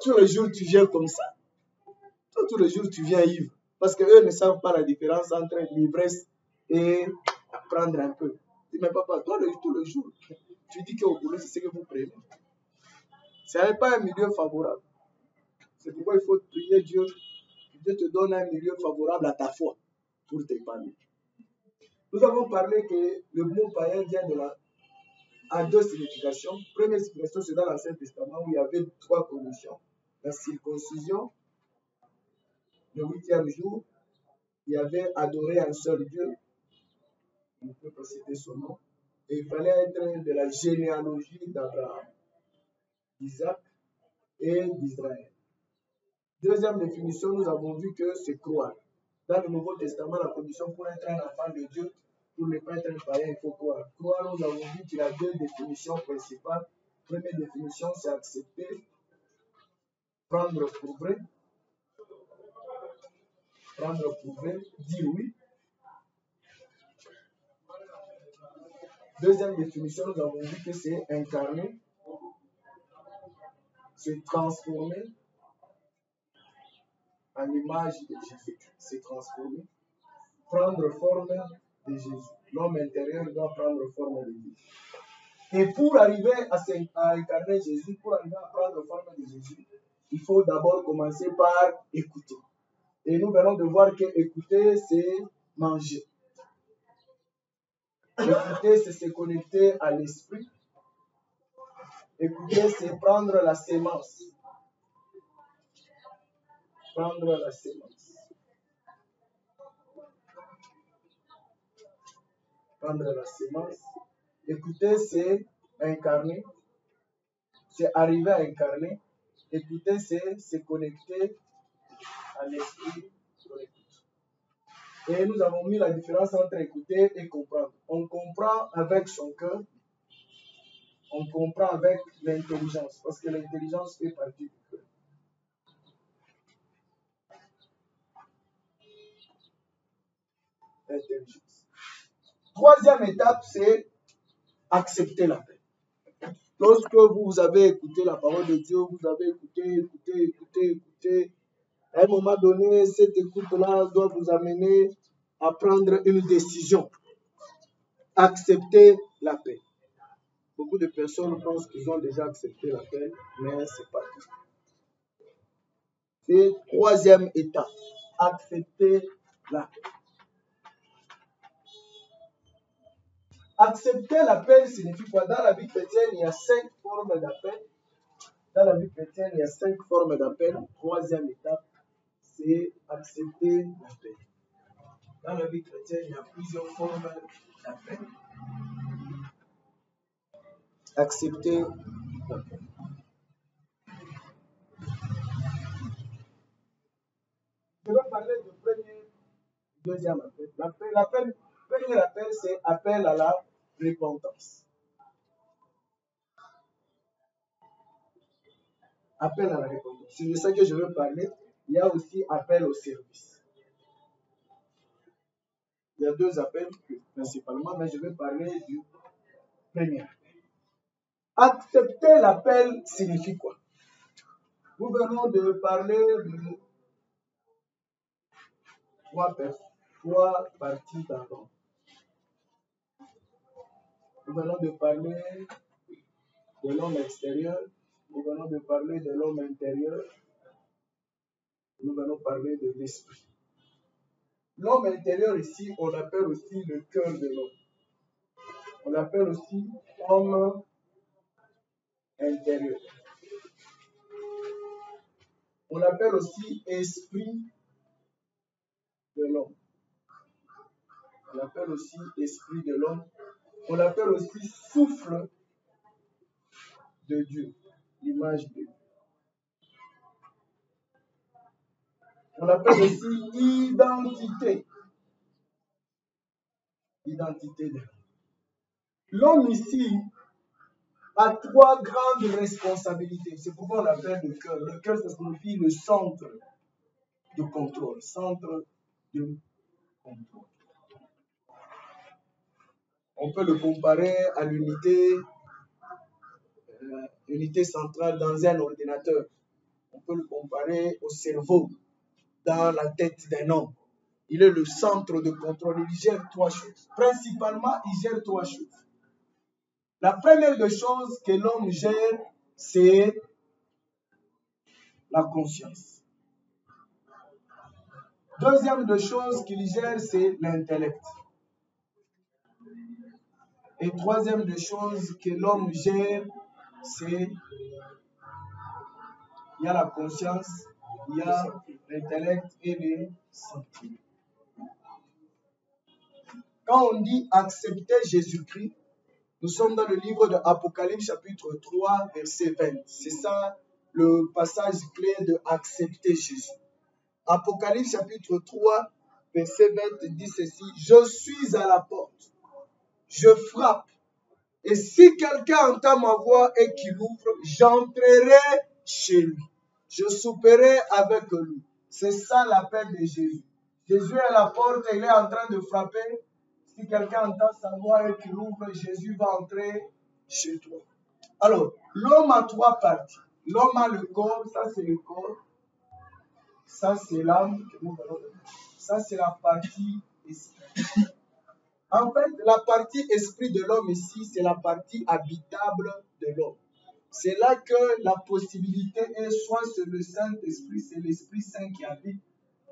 tous les jours, tu viens comme ça. Toi, tous les jours, tu viens ivre. Parce qu'eux ne savent pas la différence entre l'ivresse et prendre un peu. Tu dis, mais papa, toi, tous les jours, tu dis qu'au boulot, c'est ce que vous prenez. Ce n'est pas un milieu favorable. C'est pourquoi il faut prier Dieu. Dieu te donne un milieu favorable à ta foi pour t'épargner. Nous avons parlé que le mot païen vient à deux significations. Première signification, c'est dans l'Ancien Testament où il y avait 3 conditions. La circoncision, le 8e jour, il y avait adoré un seul Dieu. On ne peut pas citer son nom. Et il fallait être de la généalogie d'Abraham, d'Isaac et d'Israël. Deuxième définition, nous avons vu que c'est croire. Dans le Nouveau Testament, la condition pour être un enfant de Dieu, pour ne pas être un païen, il faut croire. Croire, nous avons vu qu'il y a 2 définitions principales. Première définition, c'est accepter, prendre pour vrai. Prendre pour vrai, dire oui. Deuxième définition, nous avons vu que c'est incarner, se transformer en l'image de Jésus. Se transformer, prendre forme de Jésus. L'homme intérieur doit prendre forme de Jésus. Et pour arriver à incarner Jésus, pour arriver à prendre forme de Jésus, il faut d'abord commencer par écouter. Et nous venons de voir que écouter, c'est manger. Écouter, c'est se connecter à l'esprit. Écouter, c'est prendre la sémence. Prendre la sémence. Prendre la sémence. Écouter, c'est incarner. C'est arriver à incarner. Écouter, c'est se connecter à l'esprit. Et nous avons mis la différence entre écouter et comprendre. On comprend avec son cœur. On comprend avec l'intelligence. Parce que l'intelligence fait partie du cœur. Intelligence. Troisième étape, c'est accepter la paix. Lorsque vous avez écouté la parole de Dieu, vous avez écouté, à un moment donné, cette écoute-là doit vous amener à prendre une décision. Accepter la paix. Beaucoup de personnes pensent qu'ils ont déjà accepté la paix, mais ce n'est pas tout. C'est troisième étape. Accepter la paix. Accepter l'appel signifie quoi? Dans la vie chrétienne, il y a 5 formes d'appel. Dans la vie chrétienne, il y a 5 formes d'appel. Troisième étape, c'est accepter l'appel. Dans la vie chrétienne, il y a plusieurs formes d'appel. Accepter l'appel. Je vais parler du deuxième appel. Premier appel, c'est appel à la repentance. Appel à la repentance. C'est de ça que je veux parler. Il y a aussi appel au service. Il y a 2 appels principalement, mais je vais parler du premier appel. Accepter l'appel signifie quoi? Nous venons de parler de 3 parties d'avant. Nous venons de parler de l'homme extérieur. Nous venons de parler de l'homme intérieur. Nous venons parler de l'esprit. L'homme intérieur ici, on l'appelle aussi le cœur de l'homme. On l'appelle aussi homme intérieur. On l'appelle aussi esprit de l'homme. On l'appelle aussi esprit de l'homme. On l'appelle aussi souffle de Dieu, l'image de Dieu. On l'appelle aussi identité. Identité de l'homme. L'homme ici a 3 grandes responsabilités. C'est pourquoi on l'appelle le cœur. Le cœur, ça signifie le centre de contrôle. Centre de contrôle. On peut le comparer à l'unité centrale dans un ordinateur. On peut le comparer au cerveau dans la tête d'un homme. Il est le centre de contrôle. Il gère trois choses. Principalement, il gère trois choses. La première des choses que l'homme gère, c'est la conscience. Deuxième des choses qu'il gère, c'est l'intellect. Et troisième des choses que l'homme gère, c'est il y a la conscience, il y a l'intellect et les sentiments. Quand on dit accepter Jésus-Christ, nous sommes dans le livre de Apocalypse chapitre 3, verset 20. C'est ça le passage clé de accepter Jésus. Apocalypse chapitre 3, verset 20 dit ceci: je suis à la porte, je frappe, et si quelqu'un entend ma voix et qu'il ouvre, j'entrerai chez lui. Je souperai avec lui. C'est ça l'appel de Jésus. Jésus est à la porte et il est en train de frapper. Si quelqu'un entend sa voix et qu'il ouvre, Jésus va entrer chez toi. Alors, l'homme a trois parties. L'homme a le corps, ça c'est le corps. Ça c'est l'âme. Ça c'est la partie esprit. En fait, la partie esprit de l'homme ici, c'est la partie habitable de l'homme. C'est là que la possibilité est soit c'est le Saint-Esprit, c'est l'Esprit Saint qui habite,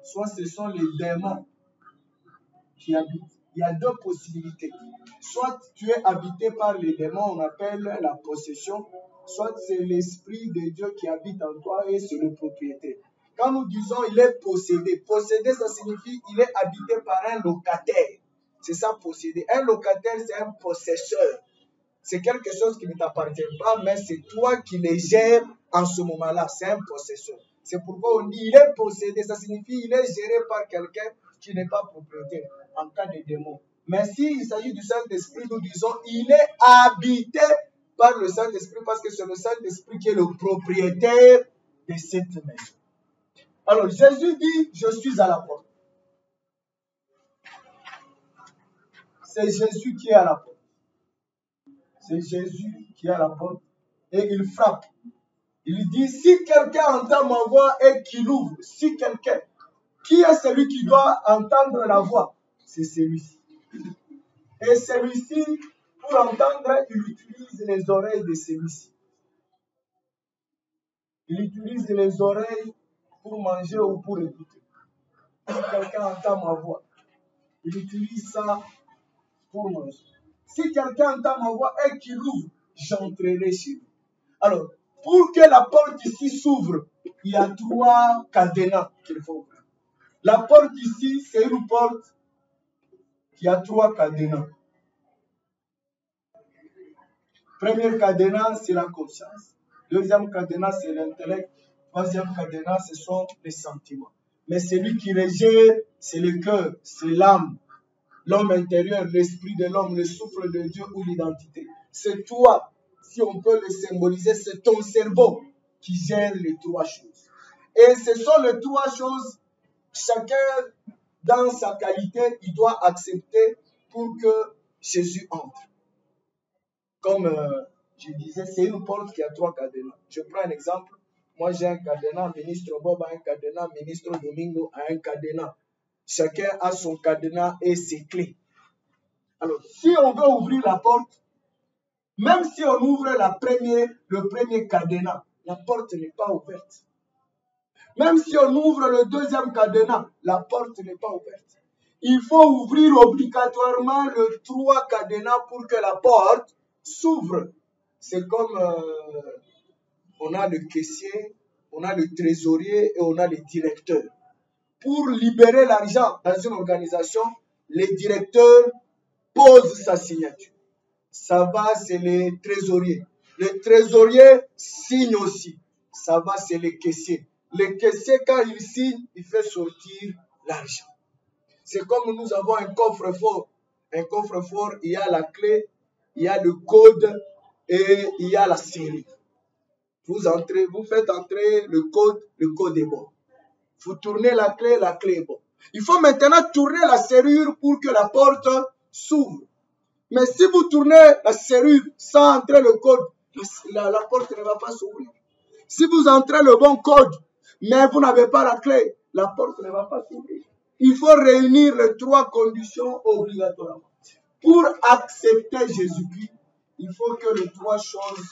soit ce sont les démons qui habitent. Il y a deux possibilités. Soit tu es habité par les démons, on appelle la possession, soit c'est l'Esprit de Dieu qui habite en toi et c'est le propriétaire. Quand nous disons il est possédé, possédé ça signifie il est habité par un locataire. C'est ça posséder. Un locataire c'est un possesseur. C'est quelque chose qui ne t'appartient pas, mais c'est toi qui les gères en ce moment-là. C'est un possesseur. C'est pourquoi on dit il est possédé. Ça signifie il est géré par quelqu'un qui n'est pas propriétaire en cas de démon. Mais s'il s'agit du Saint-Esprit, nous disons il est habité par le Saint-Esprit parce que c'est le Saint-Esprit qui est le propriétaire de cette maison. Alors Jésus dit je suis à la porte. C'est Jésus qui est à la porte. C'est Jésus qui est à la porte et il frappe. Il dit, si quelqu'un entend ma voix et qu'il ouvre, si quelqu'un, qui est celui qui doit entendre la voix? C'est celui-ci. Et celui-ci, pour entendre, il utilise les oreilles de celui-ci. Il utilise les oreilles pour manger ou pour écouter. Si quelqu'un entend ma voix, il utilise ça pour manger. Si quelqu'un entend ma voix et qu'il ouvre, j'entrerai chez lui. Alors, pour que la porte ici s'ouvre, il y a trois cadenas qu'il faut ouvrir. La porte ici, c'est une porte qui a trois cadenas. Premier cadenas, c'est la conscience. Deuxième cadenas, c'est l'intellect. Troisième cadenas, ce sont les sentiments. Mais celui qui les gère, c'est le cœur, c'est l'âme. L'homme intérieur, l'esprit de l'homme, le souffle de Dieu ou l'identité. C'est toi, si on peut le symboliser, c'est ton cerveau qui gère les trois choses. Et ce sont les trois choses, chacun dans sa qualité, il doit accepter pour que Jésus entre. Comme je disais, c'est une porte qui a trois cadenas. Je prends un exemple. Moi, j'ai un cadenas, ministre Bob a un cadenas, ministre Domingo a un cadenas. Chacun a son cadenas et ses clés. Alors, si on veut ouvrir la porte, même si on ouvre le premier cadenas, la porte n'est pas ouverte. Même si on ouvre le deuxième cadenas, la porte n'est pas ouverte. Il faut ouvrir obligatoirement le trois cadenas pour que la porte s'ouvre. C'est comme on a le caissier, on a le trésorier et on a le directeur. Pour libérer l'argent dans une organisation, les directeurs posent sa signature. Ça va, c'est les trésoriers. Le trésorier signe aussi. Ça va, c'est les caissiers. Le caissier, quand il signe, il fait sortir l'argent. C'est comme nous avons un coffre-fort. Un coffre-fort, il y a la clé, il y a le code et il y a la série. Vous entrez, vous faites entrer le code est bon. Vous tournez la clé est bonne. Il faut maintenant tourner la serrure pour que la porte s'ouvre. Mais si vous tournez la serrure sans entrer le code, la porte ne va pas s'ouvrir. Si vous entrez le bon code, mais vous n'avez pas la clé, la porte ne va pas s'ouvrir. Il faut réunir les 3 conditions obligatoirement. Pour accepter Jésus-Christ, il faut que les 3 choses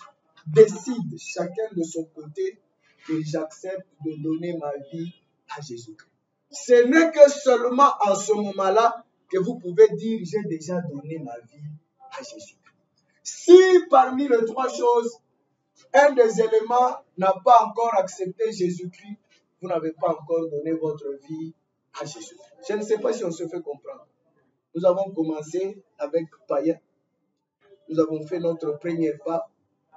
décident chacun de son côté que j'accepte de donner ma vie à Jésus-Christ. Ce n'est que seulement en ce moment-là que vous pouvez dire j'ai déjà donné ma vie à Jésus-Christ. Si parmi les 3 choses, un des éléments n'a pas encore accepté Jésus-Christ, vous n'avez pas encore donné votre vie à Jésus-Christ. Je ne sais pas si on se fait comprendre. Nous avons commencé avec Païen. Nous avons fait notre premier pas.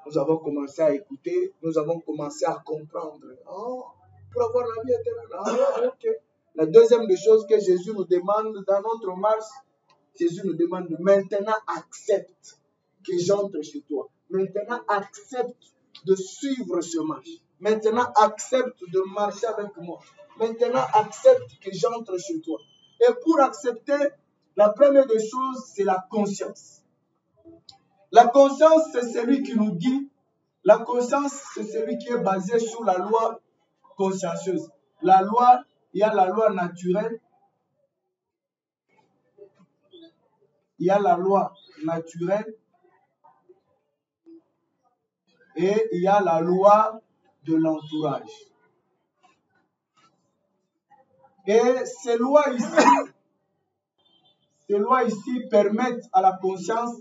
Nous avons commencé à écouter. Nous avons commencé à comprendre. Oh, pour avoir la vie éternelle. Ah, ok. La deuxième des choses que Jésus nous demande dans notre marche, Jésus nous demande maintenant accepte que j'entre chez toi. Maintenant accepte de suivre ce marche. Maintenant accepte de marcher avec moi. Maintenant accepte que j'entre chez toi. Et pour accepter, la première des choses, c'est la conscience. La conscience, c'est celui qui nous guide. La conscience, c'est celui qui est basé sur la loi consciencieuse. La loi, il y a la loi naturelle. Il y a la loi naturelle. Et il y a la loi de l'entourage. Et ces lois ici permettent à la conscience,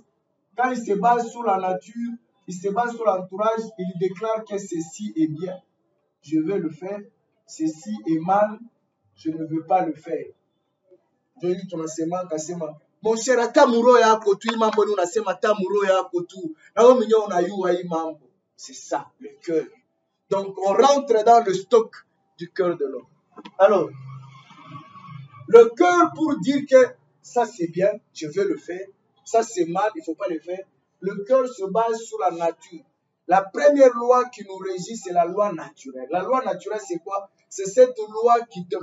quand il se base sur la nature, il se base sur l'entourage, il déclare que ceci est bien, je veux le faire, ceci est mal, je ne veux pas le faire. Je dis ton enseignement, kasema. Mon cher, atamuro ya kotu imambo nous nasema tamuro ya kotu. Na ominyo na yuwa imambo. C'est ça, le cœur. Donc, on rentre dans le stock du cœur de l'homme. Alors, le cœur pour dire que ça c'est bien, je veux le faire, ça c'est mal, il ne faut pas le faire. Le cœur se base sur la nature. La première loi qui nous régit, c'est la loi naturelle. La loi naturelle, c'est quoi? C'est cette loi qui te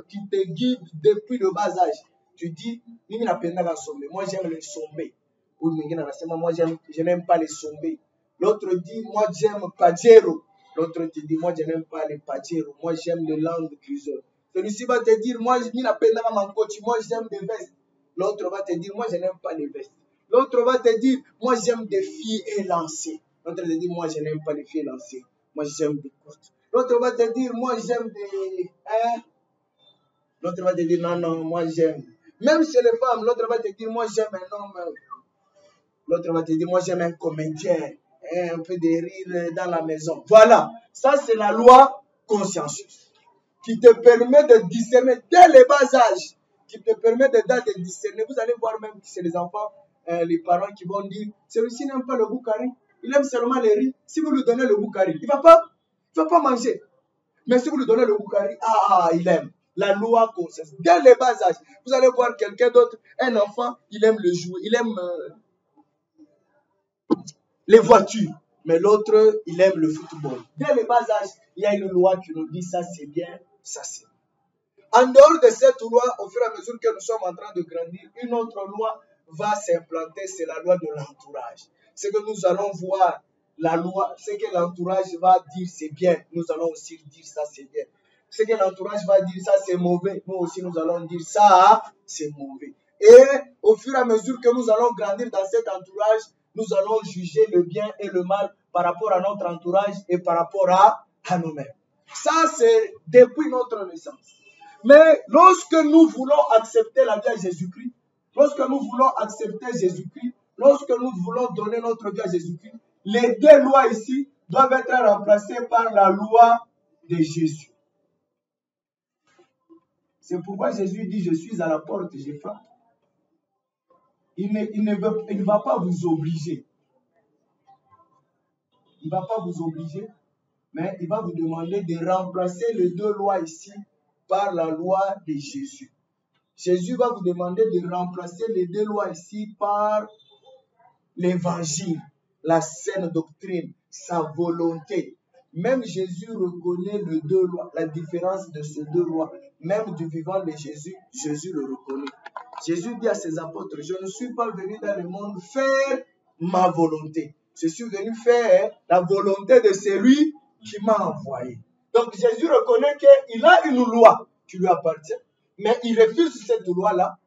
guide depuis le bas âge. Tu dis, moi j'aime les sombés. Moi je n'aime pas les sombés. L'autre dit, moi j'aime Pajero. L'autre te dit, moi je n'aime pas les Pajero. Moi j'aime les langues griseuses. Celui-ci va te dire, moi j'aime des vestes. L'autre va te dire, moi je n'aime pas les vestes. L'autre va te dire, moi j'aime des filles élancées. L'autre te dit, moi je n'aime pas les filles élancées. Moi j'aime des courtes. L'autre va te dire, moi j'aime des... L'autre va te dire, non, non, moi j'aime. Même chez les femmes, l'autre va te dire, moi j'aime un homme. L'autre va te dire, moi j'aime un comédien. Un peu de rire dans la maison. Voilà, ça c'est la loi consciencieuse qui te permet de discerner dès les bas âges, qui te permet de discerner. Vous allez voir même que c'est les enfants, les parents qui vont dire, celui-ci n'aime pas le boukari, il aime seulement les riz. Si vous lui donnez le boukari, il ne va pas manger. Mais si vous lui donnez le boukari, il aime. La loi consciencieuse. Dès les bas âges, vous allez voir quelqu'un d'autre, un enfant, il aime le jouet, il aime... les voitures, mais l'autre, il aime le football. Dès le bas âge, il y a une loi qui nous dit ça c'est bien, ça c'est bien. En dehors de cette loi, au fur et à mesure que nous sommes en train de grandir, une autre loi va s'implanter, c'est la loi de l'entourage. C'est que nous allons voir la loi, ce que l'entourage va dire c'est bien, nous allons aussi dire ça c'est bien. Ce que l'entourage va dire ça c'est mauvais, nous aussi nous allons dire ça c'est mauvais. Et au fur et à mesure que nous allons grandir dans cet entourage, nous allons juger le bien et le mal par rapport à notre entourage et par rapport à nous-mêmes. Ça, c'est depuis notre naissance. Mais lorsque nous voulons accepter la vie à Jésus-Christ, lorsque nous voulons accepter Jésus-Christ, lorsque nous voulons donner notre vie à Jésus-Christ, les deux lois ici doivent être remplacées par la loi de Jésus. C'est pourquoi Jésus dit, je suis à la porte, je frappe. Il ne va pas vous obliger. Il ne va pas vous obliger, mais il va vous demander de remplacer les deux lois ici par la loi de Jésus. Jésus va vous demander de remplacer les deux lois ici par l'évangile, la saine doctrine, sa volonté. Même Jésus reconnaît les deux lois, la différence de ces deux lois. Même du vivant de Jésus, Jésus le reconnaît. Jésus dit à ses apôtres, je ne suis pas venu dans le monde faire ma volonté. Je suis venu faire la volonté de celui qui m'a envoyé. Donc Jésus reconnaît qu'il a une loi qui lui appartient, mais il refuse cette loi-là.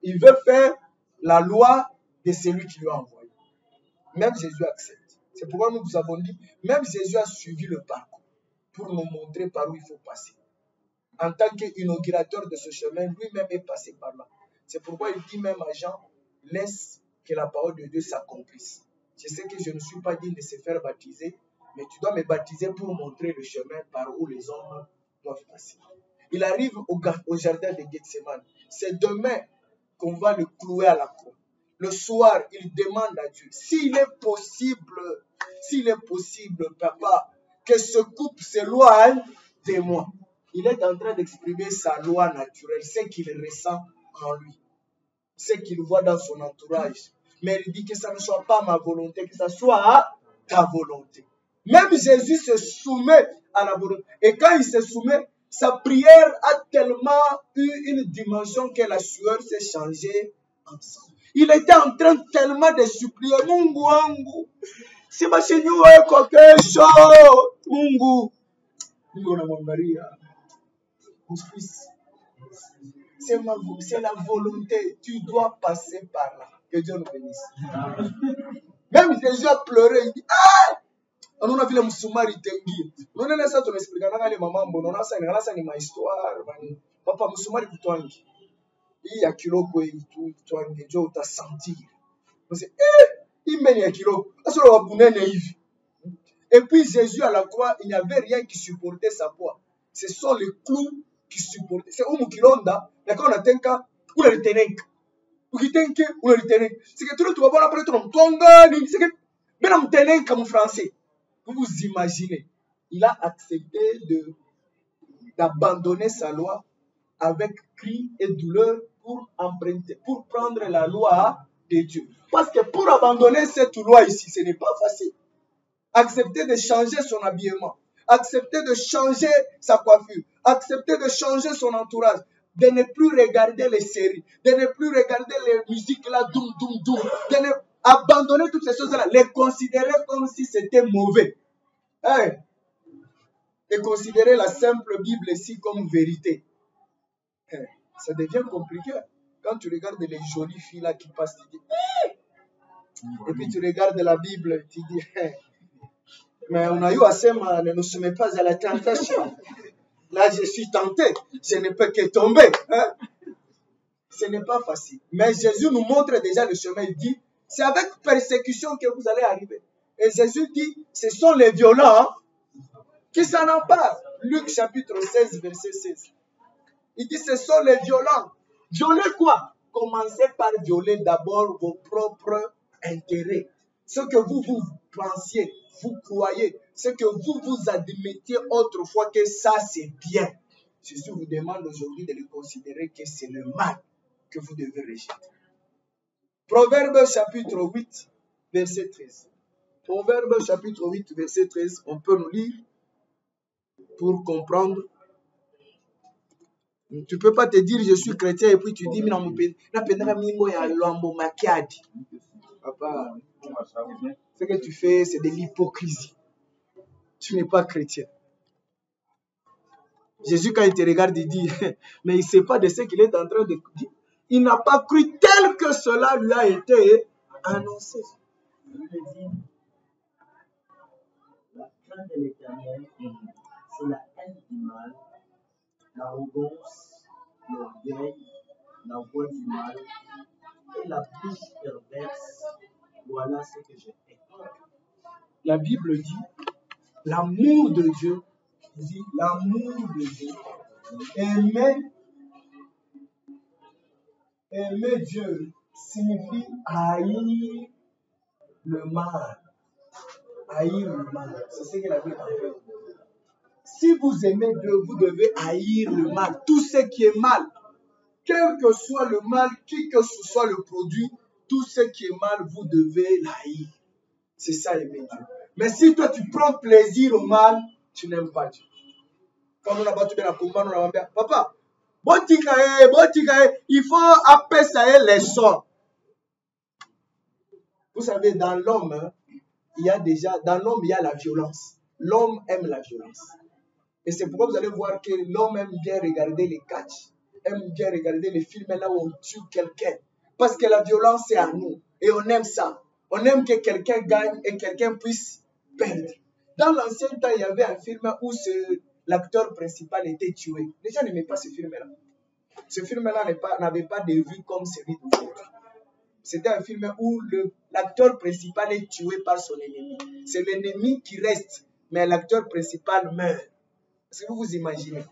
Il veut faire la loi de celui qui lui a envoyé. Même Jésus accepte. C'est pourquoi nous vous avons dit, même Jésus a suivi le parcours pour nous montrer par où il faut passer. En tant qu'inaugurateur de ce chemin, lui-même est passé par là. C'est pourquoi il dit même à Jean, laisse que la parole de Dieu s'accomplisse. Je sais que je ne suis pas digne de se faire baptiser, mais tu dois me baptiser pour montrer le chemin par où les hommes doivent passer. Il arrive au jardin de Gethsemane. C'est demain qu'on va le clouer à la croix. Le soir, il demande à Dieu, s'il est possible, papa, que ce couple s'éloigne de moi. Il est en train d'exprimer sa loi naturelle, ce qu'il ressent en lui, ce qu'il voit dans son entourage. Mais il dit que ça ne soit pas ma volonté, que ça soit ta volonté. Même Jésus se soumet à la volonté. Et quand il se soumet, sa prière a tellement eu une dimension que la sueur s'est changée en sang. Il était en train tellement de supplier, Mungu wangu, si machinyo eko kesho, Mungu. Mungu namwangalia. Mon fils, c'est la volonté. Tu dois passer par là. Que Dieu nous bénisse. Même Jésus a pleuré. Il dit, ah! On a vu le musumari tengi. On a laissé ton expliquer. On a les mamans, on a ça ni ma histoire. Papa musumari kutwangi. Il y a kilo quoi kutwangi. Dieu t'a senti. On sait, il mène ya kilo. Et puis Jésus à la croix, il n'y avait rien qui supportait sa poids. Ce sont les clous qui supportaient. C'est où Mukilonda, mais quand on atteint qu'à, où le tenenka. Où le tenenka. C'est que tout le monde va après tout le monde. C'est que, mais on tenenka mon français. Vous vous imaginez, il a accepté d'abandonner sa loi avec cri et douleur pour emprunter, pour prendre la loi de Dieu. Parce que pour abandonner cette loi ici, ce n'est pas facile. Accepter de changer son habillement, accepter de changer sa coiffure, accepter de changer son entourage, de ne plus regarder les séries, de ne plus regarder les musiques là, doum, doum, doum, de ne abandonner toutes ces choses-là, les considérer comme si c'était mauvais. Hey. Et considérer la simple Bible ici comme vérité. Hey. Ça devient compliqué. Quand tu regardes les jolies filles là qui passent, tu dis, hey. Et puis tu regardes la Bible, tu dis, hey. Mais on a eu assez mal, ne nous soumet pas à la tentation. Là, je suis tenté, je ne peux que tomber. Hein? Ce n'est pas facile. Mais Jésus nous montre déjà le chemin. Il dit, c'est avec persécution que vous allez arriver. Et Jésus dit, ce sont les violents qui s'en emparent. Luc chapitre 16, verset 16. Il dit, ce sont les violents. Violer quoi? Commencez par violer d'abord vos propres intérêts. Ce que vous pensiez, vous croyez, ce que vous admettiez autrefois que ça c'est bien. Jésus vous demande aujourd'hui de le considérer que c'est le mal que vous devez rejeter. Proverbe chapitre 8, verset 13. Proverbe chapitre 8, verset 13, on peut nous lire pour comprendre. Tu ne peux pas te dire je suis chrétien et puis tu dis papa, ce que tu fais c'est de l'hypocrisie. Tu n'es pas chrétien. Jésus, quand il te regarde, il dit, mais il ne sait pas de ce qu'il est en train de dire. Il n'a pas cru tel que cela lui a été annoncé. La crainte de l'Éternel, c'est la haine du mal, l'arrogance, l'orgueil, la voix du mal et la bouche perverse. Voilà ce que je hais. La Bible dit, l'amour de Dieu, l'amour de Dieu, aimer Dieu signifie haïr le mal. Haïr le mal. C'est ce que la Bible fait. Si vous aimez Dieu, vous devez haïr le mal. Tout ce qui est mal, quel que soit le mal, qui que ce soit le produit, tout ce qui est mal, vous devez l'haïr. C'est ça aimer Dieu. Mais si toi tu prends plaisir au mal, tu n'aimes pas Dieu. Quand on a battu la combat, on a dit, papa, il faut appeler ça les sons. Vous savez, dans l'homme, il y a la violence. l'homme aime la violence. Et c'est pourquoi vous allez voir que l'homme aime bien regarder les catchs, aime bien regarder les films là où on tue quelqu'un. Parce que la violence est à nous. Et on aime ça. On aime que quelqu'un gagne et quelqu'un puisse perdre. Dans l'ancien temps, il y avait un film où l'acteur principal était tué. Les gens n'aimaient pas ce film-là. Ce film-là n'avait pas de vue comme celui d'aujourd'hui. C'était un film où l'acteur principal est tué par son ennemi. C'est l'ennemi qui reste, mais l'acteur principal meurt. Est-ce que vous vous imaginez?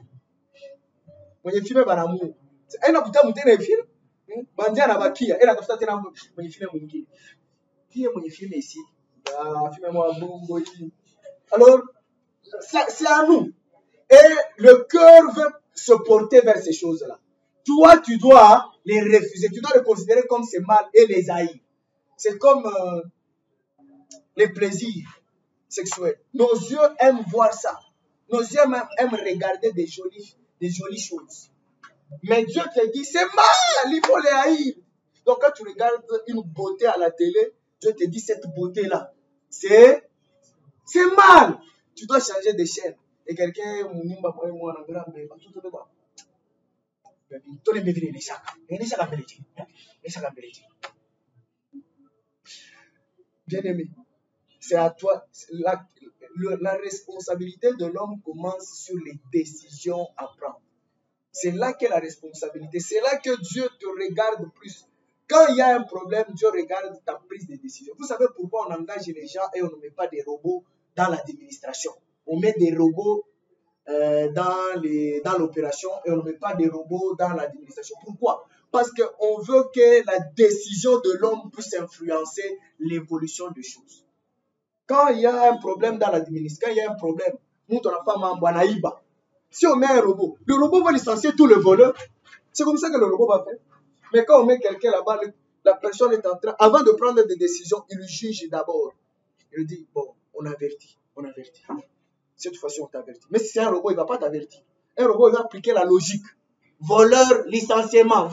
Mon film est l'amour. Elle n'a pas monté un film. Bandia n'a pas qui. Elle a pas fait un film. Qui est mon film ici? Alors, c'est à nous. Et le cœur veut se porter vers ces choses-là. Toi, tu dois les refuser. Tu dois les considérer comme c'est mal et les haïr. C'est comme les plaisirs sexuels. Nos yeux aiment voir ça. Nos yeux aiment regarder des jolies choses. Mais Dieu te dit, c'est mal, il faut les haïr. Donc quand tu regardes une beauté à la télé, Dieu te dit, cette beauté-là, c'est mal. Tu dois changer de chaîne. Et quelqu'un, bien aimé, c'est à toi. La responsabilité de l'homme commence sur les décisions à prendre. C'est là qu'est la responsabilité. C'est là que Dieu te regarde plus. Quand il y a un problème, Dieu regarde ta prise de décision. Vous savez pourquoi on engage les gens et on ne met pas des robots dans l'administration. On met des robots dans l'opération et on ne met pas des robots dans l'administration. Pourquoi? Parce qu'on veut que la décision de l'homme puisse influencer l'évolution des choses. Quand il y a un problème dans l'administration, quand il y a un problème, nous, on n'a pas Mambanaïba. Si on met un robot, le robot va licencier tous les voleurs. C'est comme ça que le robot va faire. Mais quand on met quelqu'un là-bas, la personne est en train, avant de prendre des décisions, il juge d'abord. Il dit, bon, on avertit. Cette fois-ci, on t'avertit. Mais si c'est un robot, il ne va pas t'avertir. Un robot, il va appliquer la logique. Voleur, licenciement.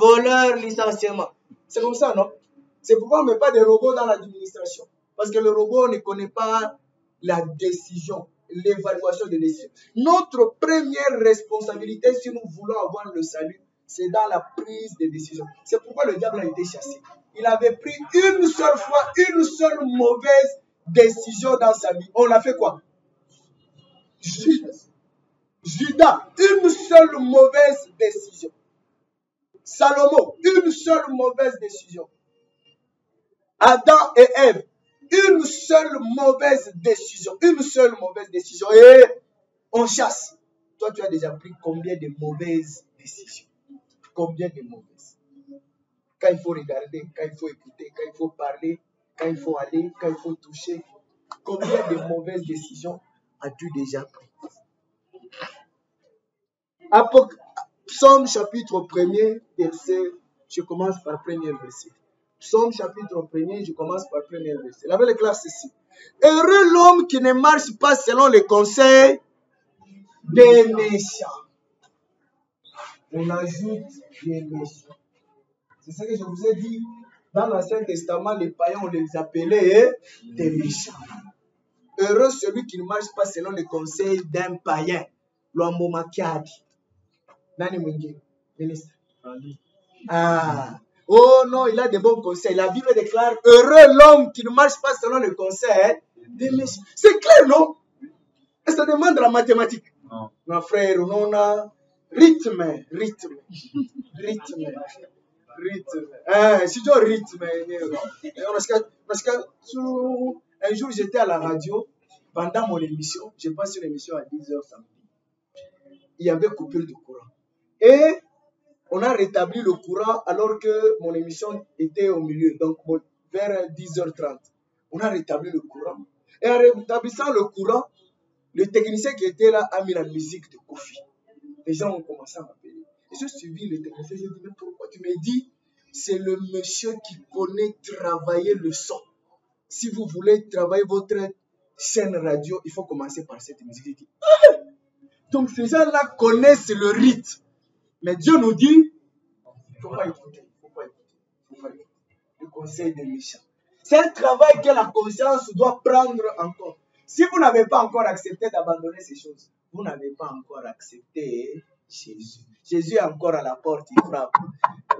C'est comme ça, non? C'est pourquoi on ne met pas des robots dans l'administration. Parce que le robot ne connaît pas la décision, l'évaluation des décisions. Notre première responsabilité, si nous voulons avoir le salut, c'est dans la prise de décision. C'est pourquoi le diable a été chassé. Il avait pris une seule fois, une seule mauvaise décision dans sa vie. On l'a fait quoi? Judas, une seule mauvaise décision. Salomon, une seule mauvaise décision. Adam et Ève, une seule mauvaise décision. Et on chasse. Toi, tu as déjà pris combien de mauvaises décisions? Combien de mauvaises? Quand il faut regarder, quand il faut écouter, quand il faut parler, quand il faut aller, quand il faut toucher. Combien de mauvaises décisions as-tu déjà pris? Psaume chapitre 1er, verset, je commence par le premier verset. Psaume chapitre 1er, je commence par le premier verset. La belle classe ici. Heureux l'homme qui ne marche pas selon les conseils des méchants. On ajoute des méchants. C'est ce que je vous ai dit. Dans l'Ancien Testament, les païens, on les appelait des méchants. Heureux celui qui ne marche pas selon les conseils d'un païen. L'homme makiadi. Nani mwingine? Ministre. Ah. Oh non, il a des bons conseils. La Bible déclare heureux l'homme qui ne marche pas selon les conseils des méchants. C'est clair, non? Et ça demande de la mathématique. Non. Mon frère, on a rythme. Si tu as rythme. Parce que un jour, j'étais à la radio pendant mon émission. Je passe une émission à 10h samedi. Il y avait coupure de courant. Et on a rétabli le courant alors que mon émission était au milieu, donc vers 10h30. On a rétabli le courant. Et en rétablissant le courant, le technicien qui était là a mis la musique de Kofi. Les gens ont commencé à m'appeler. Et j'ai suivi le technicien. J'ai dit, mais pourquoi tu me dis, c'est le monsieur qui connaît travailler le son. Si vous voulez travailler votre chaîne radio, il faut commencer par cette musique. J'ai dit, ah! Donc ces gens-là connaissent le rythme. Mais Dieu nous dit, il ne faut pas écouter. Le conseil des méchants. C'est un travail que la conscience doit prendre en compte. Si vous n'avez pas encore accepté d'abandonner ces choses, vous n'avez pas encore accepté Jésus. Jésus est encore à la porte, il frappe.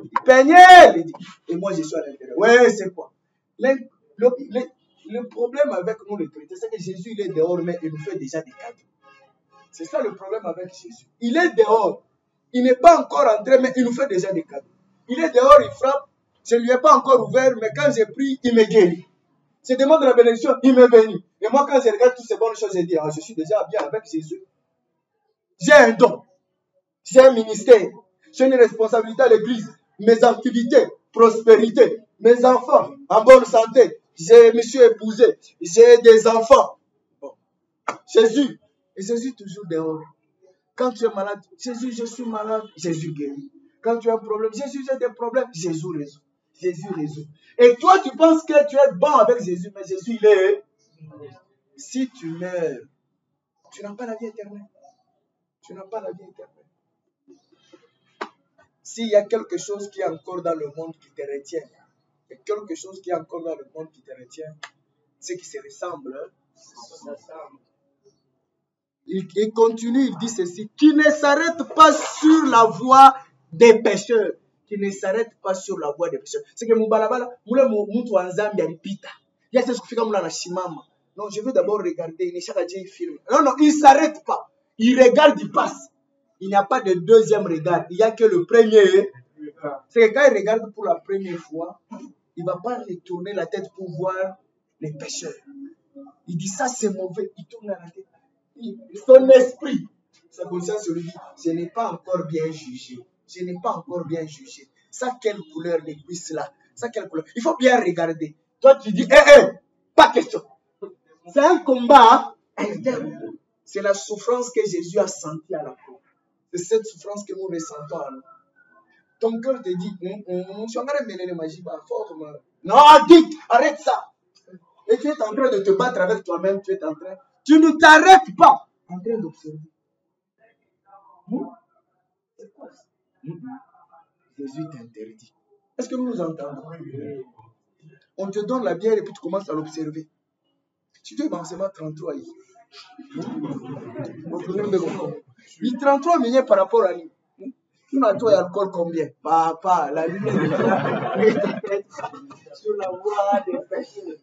Il dit, peignez, il dit, et moi je suis à l'intérieur. Ouais, c'est quoi? Le problème avec nous les chrétiens, c'est que Jésus il est dehors, mais il nous fait déjà des cadeaux. C'est ça le problème avec Jésus. Il est dehors. Il n'est pas encore entré, mais il nous fait déjà des cadeaux. Il est dehors, il frappe. Je ne lui ai pas encore ouvert, mais quand j'ai pris, il me guérit. Je demande la bénédiction, il me bénit. Et moi, quand je regarde toutes ces bonnes choses, je dis, ah, je suis déjà bien avec Jésus. J'ai un don. J'ai un ministère. J'ai une responsabilité à l'église. Mes activités, prospérité. Mes enfants en bonne santé. Je me suis épousé. J'ai des enfants. Bon. Jésus. Et Jésus toujours dehors. Quand tu es malade, Jésus, je suis malade. Jésus guérit. Quand tu as un problème, Jésus, j'ai des problèmes. Jésus résout. Jésus résout. Et toi, tu penses que tu es bon avec Jésus, mais Jésus, il est. Si tu meurs, tu n'as pas la vie éternelle. Tu n'as pas la vie éternelle. S'il y a quelque chose qui est encore dans le monde qui te retient, il y a quelque chose qui est encore dans le monde qui te retient, c'est qui se ressemble. Il continue, il dit ceci, qui ne s'arrête pas sur la voie des pécheurs. Qui ne s'arrête pas sur la voie des pécheurs. C'est que Moubalabala, Moutou Anzambi Alipita. Il y a ce qui fait comme la Shimama. Non, je veux d'abord regarder, il est film. Non, non, il ne s'arrête pas. Il regarde, il passe. Il n'y a pas de deuxième regard. Il n'y a que le premier. C'est que quand il regarde pour la première fois, il ne va pas retourner la tête pour voir les pécheurs. Il dit ça c'est mauvais. Il tourne la tête. Son esprit, sa conscience lui dit, je n'ai pas encore bien jugé. Je n'ai pas encore bien jugé. Ça, quelle couleur les cuisses là? Ça, quelle couleur? Il faut bien regarder. Toi, tu dis, pas question. C'est un combat interne. C'est la souffrance que Jésus a sentie à la croix. C'est cette souffrance que nous ressentons à nous. Ton cœur te dit, je suis en train de mêler les magies, non, dis, arrête ça. Et tu es en train de te battre avec toi-même, tu ne t'arrêtes pas en train d'observer. C'est quoi ça? Jésus t'interdit. Est-ce que nous nous entendons? On te donne la bière et puis tu commences à l'observer. Tu dois avancer 33 ici. Il 33 minutes par rapport à lui. Tu n'as toi alcool combien? Papa, la lumière sur la voie des pécheurs.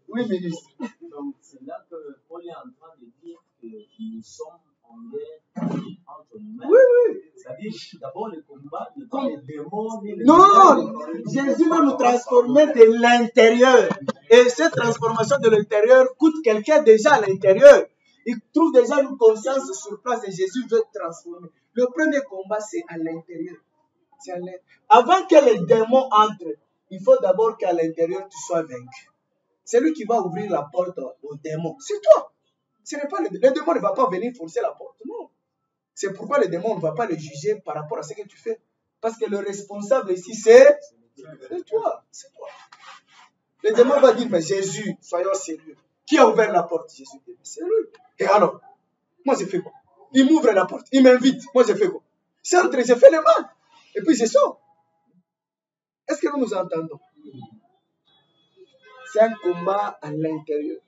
Oui, ministre. Donc, c'est là que Paul est en train de dire que nous sommes en guerre entre nous-mêmes. Oui, oui. C'est-à-dire, d'abord, le combat, n'est pas les démons. Non. Jésus va nous transformer de l'intérieur. Et cette transformation de l'intérieur coûte quelqu'un déjà à l'intérieur. Il trouve déjà une conscience sur place et Jésus veut transformer. Le premier combat, c'est à l'intérieur. Avant que les démons entrent, il faut d'abord qu'à l'intérieur, tu sois vaincu. C'est lui qui va ouvrir la porte aux démons. C'est toi. Ce n'est pas le démon ne va pas venir forcer la porte. Non. C'est pourquoi le démon ne va pas le juger par rapport à ce que tu fais. Parce que le responsable ici, c'est toi. C'est toi. Le démon va dire, mais Jésus, soyons sérieux. Qui a ouvert la porte? Jésus dit, c'est lui. Et alors, moi je fais quoi? Il m'ouvre la porte, il m'invite. Moi je fais quoi? Certes, je fais le mal. Et puis je sors. Est-ce que nous nous entendons? C'est un combat à l'intérieur.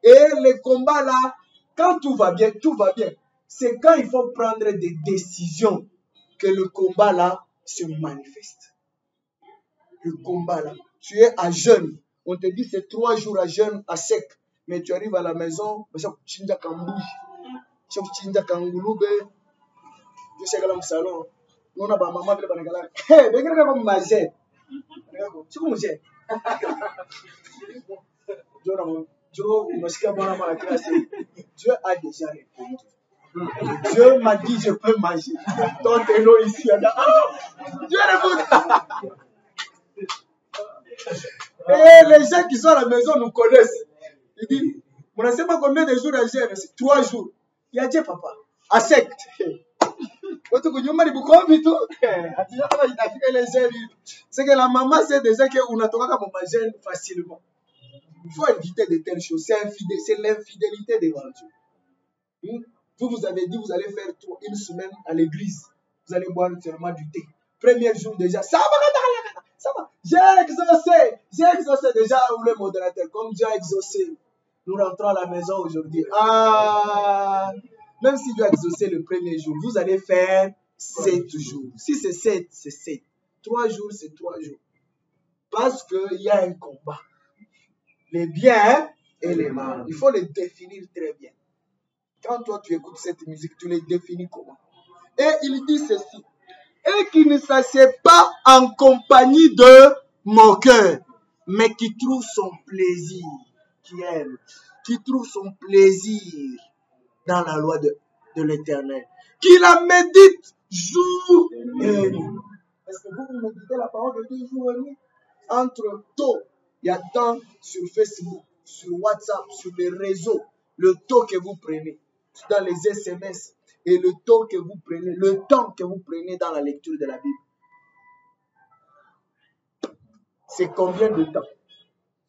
Et le combat là, quand tout va bien, c'est quand il faut prendre des décisions que le combat là se manifeste. Le combat là, tu es à jeûne. On te dit c'est 3 jours à jeûne à sec. Mais tu arrives à la maison, tu sais que je sais que dans le salon, on a maman qui est là. Hey, mais qu'est-ce que vous mangez? Tu veux manger? Dieu a déjà répondu. Dieu m'a dit je peux manger. Ton télo ici, Dieu répond. Et les gens qui sont à la maison nous connaissent. Il dit, on ne sait pas combien de jours à gérer, c'est 3 jours. Il a dit papa, à sec. C'est que la maman sait déjà qu'on a trouvé comme manger facilement. Il faut éviter de telles choses. C'est l'infidélité devant Dieu. Vous avez dit, vous allez faire une semaine à l'église. Vous allez boire seulement du thé. Premier jour déjà, ça va. J'ai exaucé déjà le modérateur, comme Dieu a exaucé. Nous rentrons à la maison aujourd'hui. Ah, même si Dieu a exaucé le premier jour, vous allez faire 7 jours. Si c'est 7, c'est 7. 3 jours, c'est 3 jours. Parce qu'il y a un combat. Les biens et les mal. Il faut les définir très bien. Quand toi tu écoutes cette musique, tu les définis comment? Et il dit ceci. Et qui ne s'assied pas en compagnie de moqueurs, mais qui trouve son plaisir, qui aime, qui trouve son plaisir dans la loi de l'Éternel, qui la médite jour et nuit. Est-ce que vous méditez la parole de Dieu jour et nuit? Entre tôt, il y a temps sur Facebook, sur WhatsApp, sur les réseaux, le taux que vous prenez dans les SMS et le temps que vous prenez, dans la lecture de la Bible. C'est combien de temps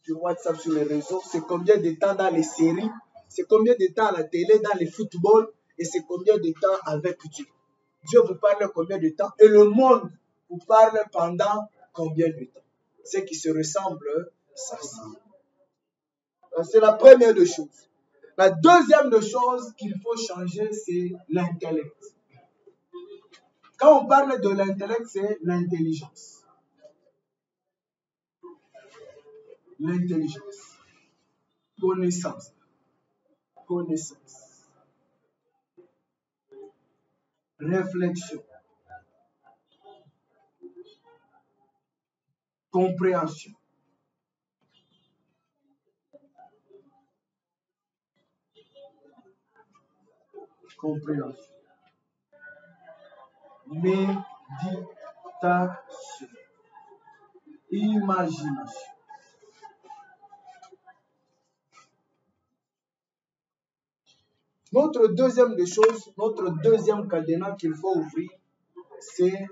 sur WhatsApp, sur les réseaux? C'est combien de temps dans les séries? C'est combien de temps à la télé, dans les footballs? Et c'est combien de temps avec Dieu? Dieu vous parle combien de temps? Et le monde vous parle pendant combien de temps? Ceux qui se ressemblent, ça. C'est la première des choses. La deuxième des choses qu'il faut changer, c'est l'intellect. Quand on parle de l'intellect, c'est l'intelligence. L'intelligence. Connaissance. Connaissance. Réflexion. Compréhension. Compréhension. Méditation. Imagination. Notre deuxième des choses, notre deuxième cadenas qu'il faut ouvrir, c'est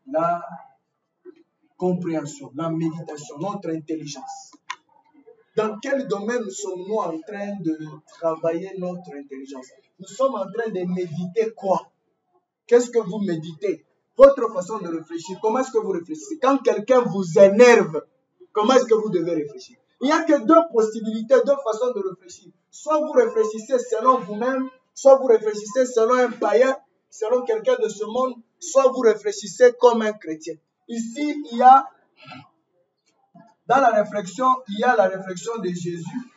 la compréhension, la méditation, notre intelligence. Dans quel domaine sommes-nous en train de travailler notre intelligence? Nous sommes en train de méditer quoi? Qu'est-ce que vous méditez? Votre façon de réfléchir, comment est-ce que vous réfléchissez? Quand quelqu'un vous énerve, comment est-ce que vous devez réfléchir? Il n'y a que deux possibilités, deux façons de réfléchir. Soit vous réfléchissez selon vous-même, soit vous réfléchissez selon un païen, selon quelqu'un de ce monde, soit vous réfléchissez comme un chrétien. Ici, il y a, dans la réflexion, il y a la réflexion de Jésus,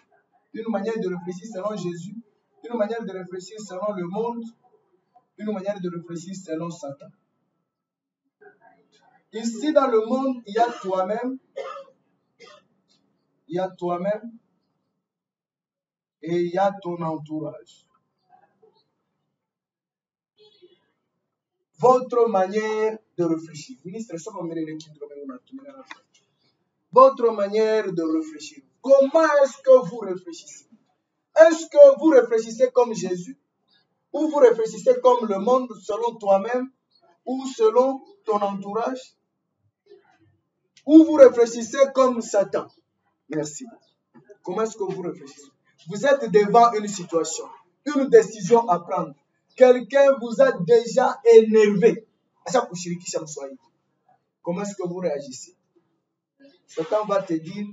une manière de réfléchir selon Jésus, une manière de réfléchir selon le monde, une manière de réfléchir selon Satan. Ici, dans le monde, il y a toi-même, et il y a ton entourage. Votre manière de réfléchir. Votre manière de réfléchir. Comment est-ce que vous réfléchissez? Est-ce que vous réfléchissez comme Jésus? Ou vous réfléchissez comme le monde, selon toi-même? Ou selon ton entourage? Ou vous réfléchissez comme Satan? Merci. Comment est-ce que vous réfléchissez? Vous êtes devant une situation, une décision à prendre. Quelqu'un vous a déjà énervé. Comment est-ce que vous réagissez? Satan va te dire,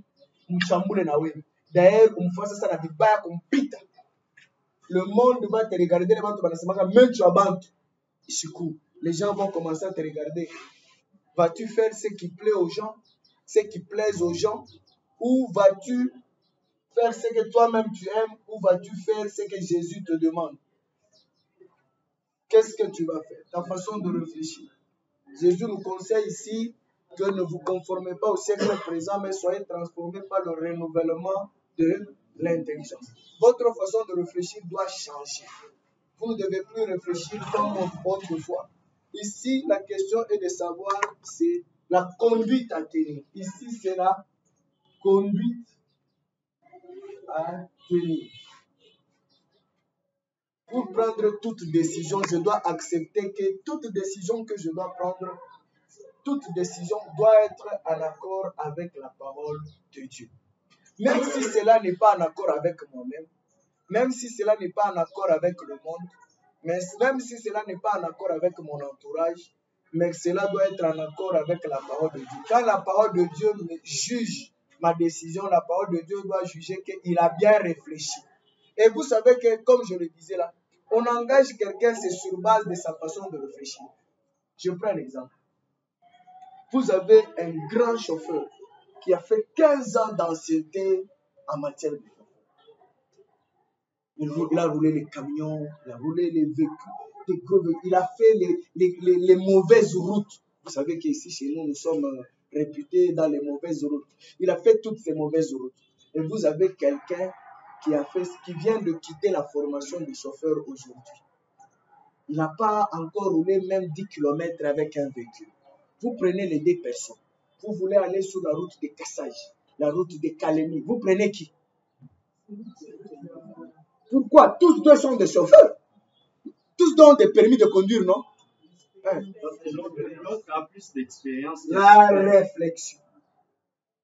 d'ailleurs, le monde va te regarder, les gens vont commencer à te regarder. Vas-tu faire ce qui plaît aux gens, ce qui plaise aux gens, ou vas-tu faire ce que toi-même tu aimes, ou vas-tu faire ce que Jésus te demande? Qu'est-ce que tu vas faire? Ta façon de réfléchir. Jésus nous conseille ici que ne vous conformez pas au siècle présent, mais soyez transformés par le renouvellement de l'intelligence. Votre façon de réfléchir doit changer. Vous ne devez plus réfléchir comme autrefois. Ici, la question est de savoir, c'est la conduite à tenir. Ici, c'est la conduite à tenir. Pour prendre toute décision, je dois accepter que toute décision que je dois prendre, toute décision doit être en accord avec la parole de Dieu. Même si cela n'est pas en accord avec moi-même, même si cela n'est pas en accord avec le monde, mais même si cela n'est pas en accord avec mon entourage, mais cela doit être en accord avec la parole de Dieu. Quand la parole de Dieu me juge ma décision, la parole de Dieu doit juger qu'il a bien réfléchi. Et vous savez que, comme je le disais là, on engage quelqu'un, c'est sur base de sa façon de réfléchir. Je prends un exemple. Vous avez un grand chauffeur qui a fait 15 ans d'ancienneté en matière de chauffeur. Il a roulé les camions, il a roulé les véhicules, des gros véhicules. Il a fait les mauvaises routes. Vous savez qu'ici, chez nous, nous sommes réputés dans les mauvaises routes. Il a fait toutes ces mauvaises routes. Et vous avez quelqu'un qui vient de quitter la formation de chauffeur aujourd'hui. Il n'a pas encore roulé même 10 km avec un véhicule. Vous prenez les deux personnes. Vous voulez aller sur la route de Kassage, la route de Kalemi. Vous prenez qui? Pourquoi? Tous deux sont des chauffeurs. Tous deux ont des permis de conduire, non? L'autre a plus d'expérience. La réflexion.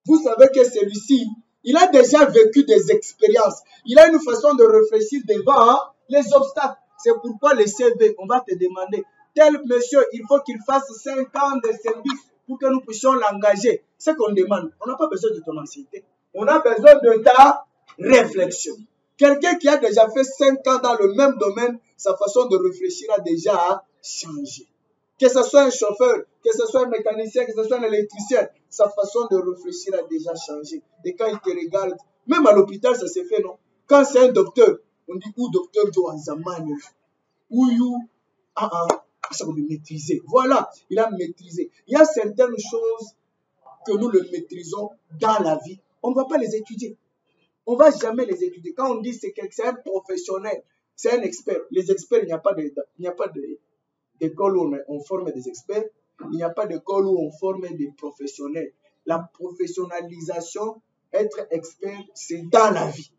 Vous savez que celui-ci, il a déjà vécu des expériences. Il a une façon de réfléchir devant les obstacles. C'est pourquoi le CV, on va te demander, tel monsieur, il faut qu'il fasse 5 ans de service pour que nous puissions l'engager. C'est ce qu'on demande. On n'a pas besoin de ton ancienneté. On a besoin de ta réflexion. Quelqu'un qui a déjà fait 5 ans dans le même domaine, sa façon de réfléchir a déjà changé. Que ce soit un chauffeur, que ce soit un mécanicien, que ce soit un électricien, sa façon de réfléchir a déjà changé. Et quand il te regarde, même à l'hôpital, ça se fait, non? Quand c'est un docteur, on dit, ou docteur Joanzamani, ou ça va le maîtriser. Voilà, il a maîtrisé. Il y a certaines choses que nous le maîtrisons dans la vie, on ne va pas les étudier. On ne va jamais les étudier. Quand on dit c'est un professionnel, c'est un expert. Les experts, il n'y a pas d'école où on forme des experts. Il n'y a pas d'école où on forme des professionnels. La professionnalisation, être expert, c'est dans la vie.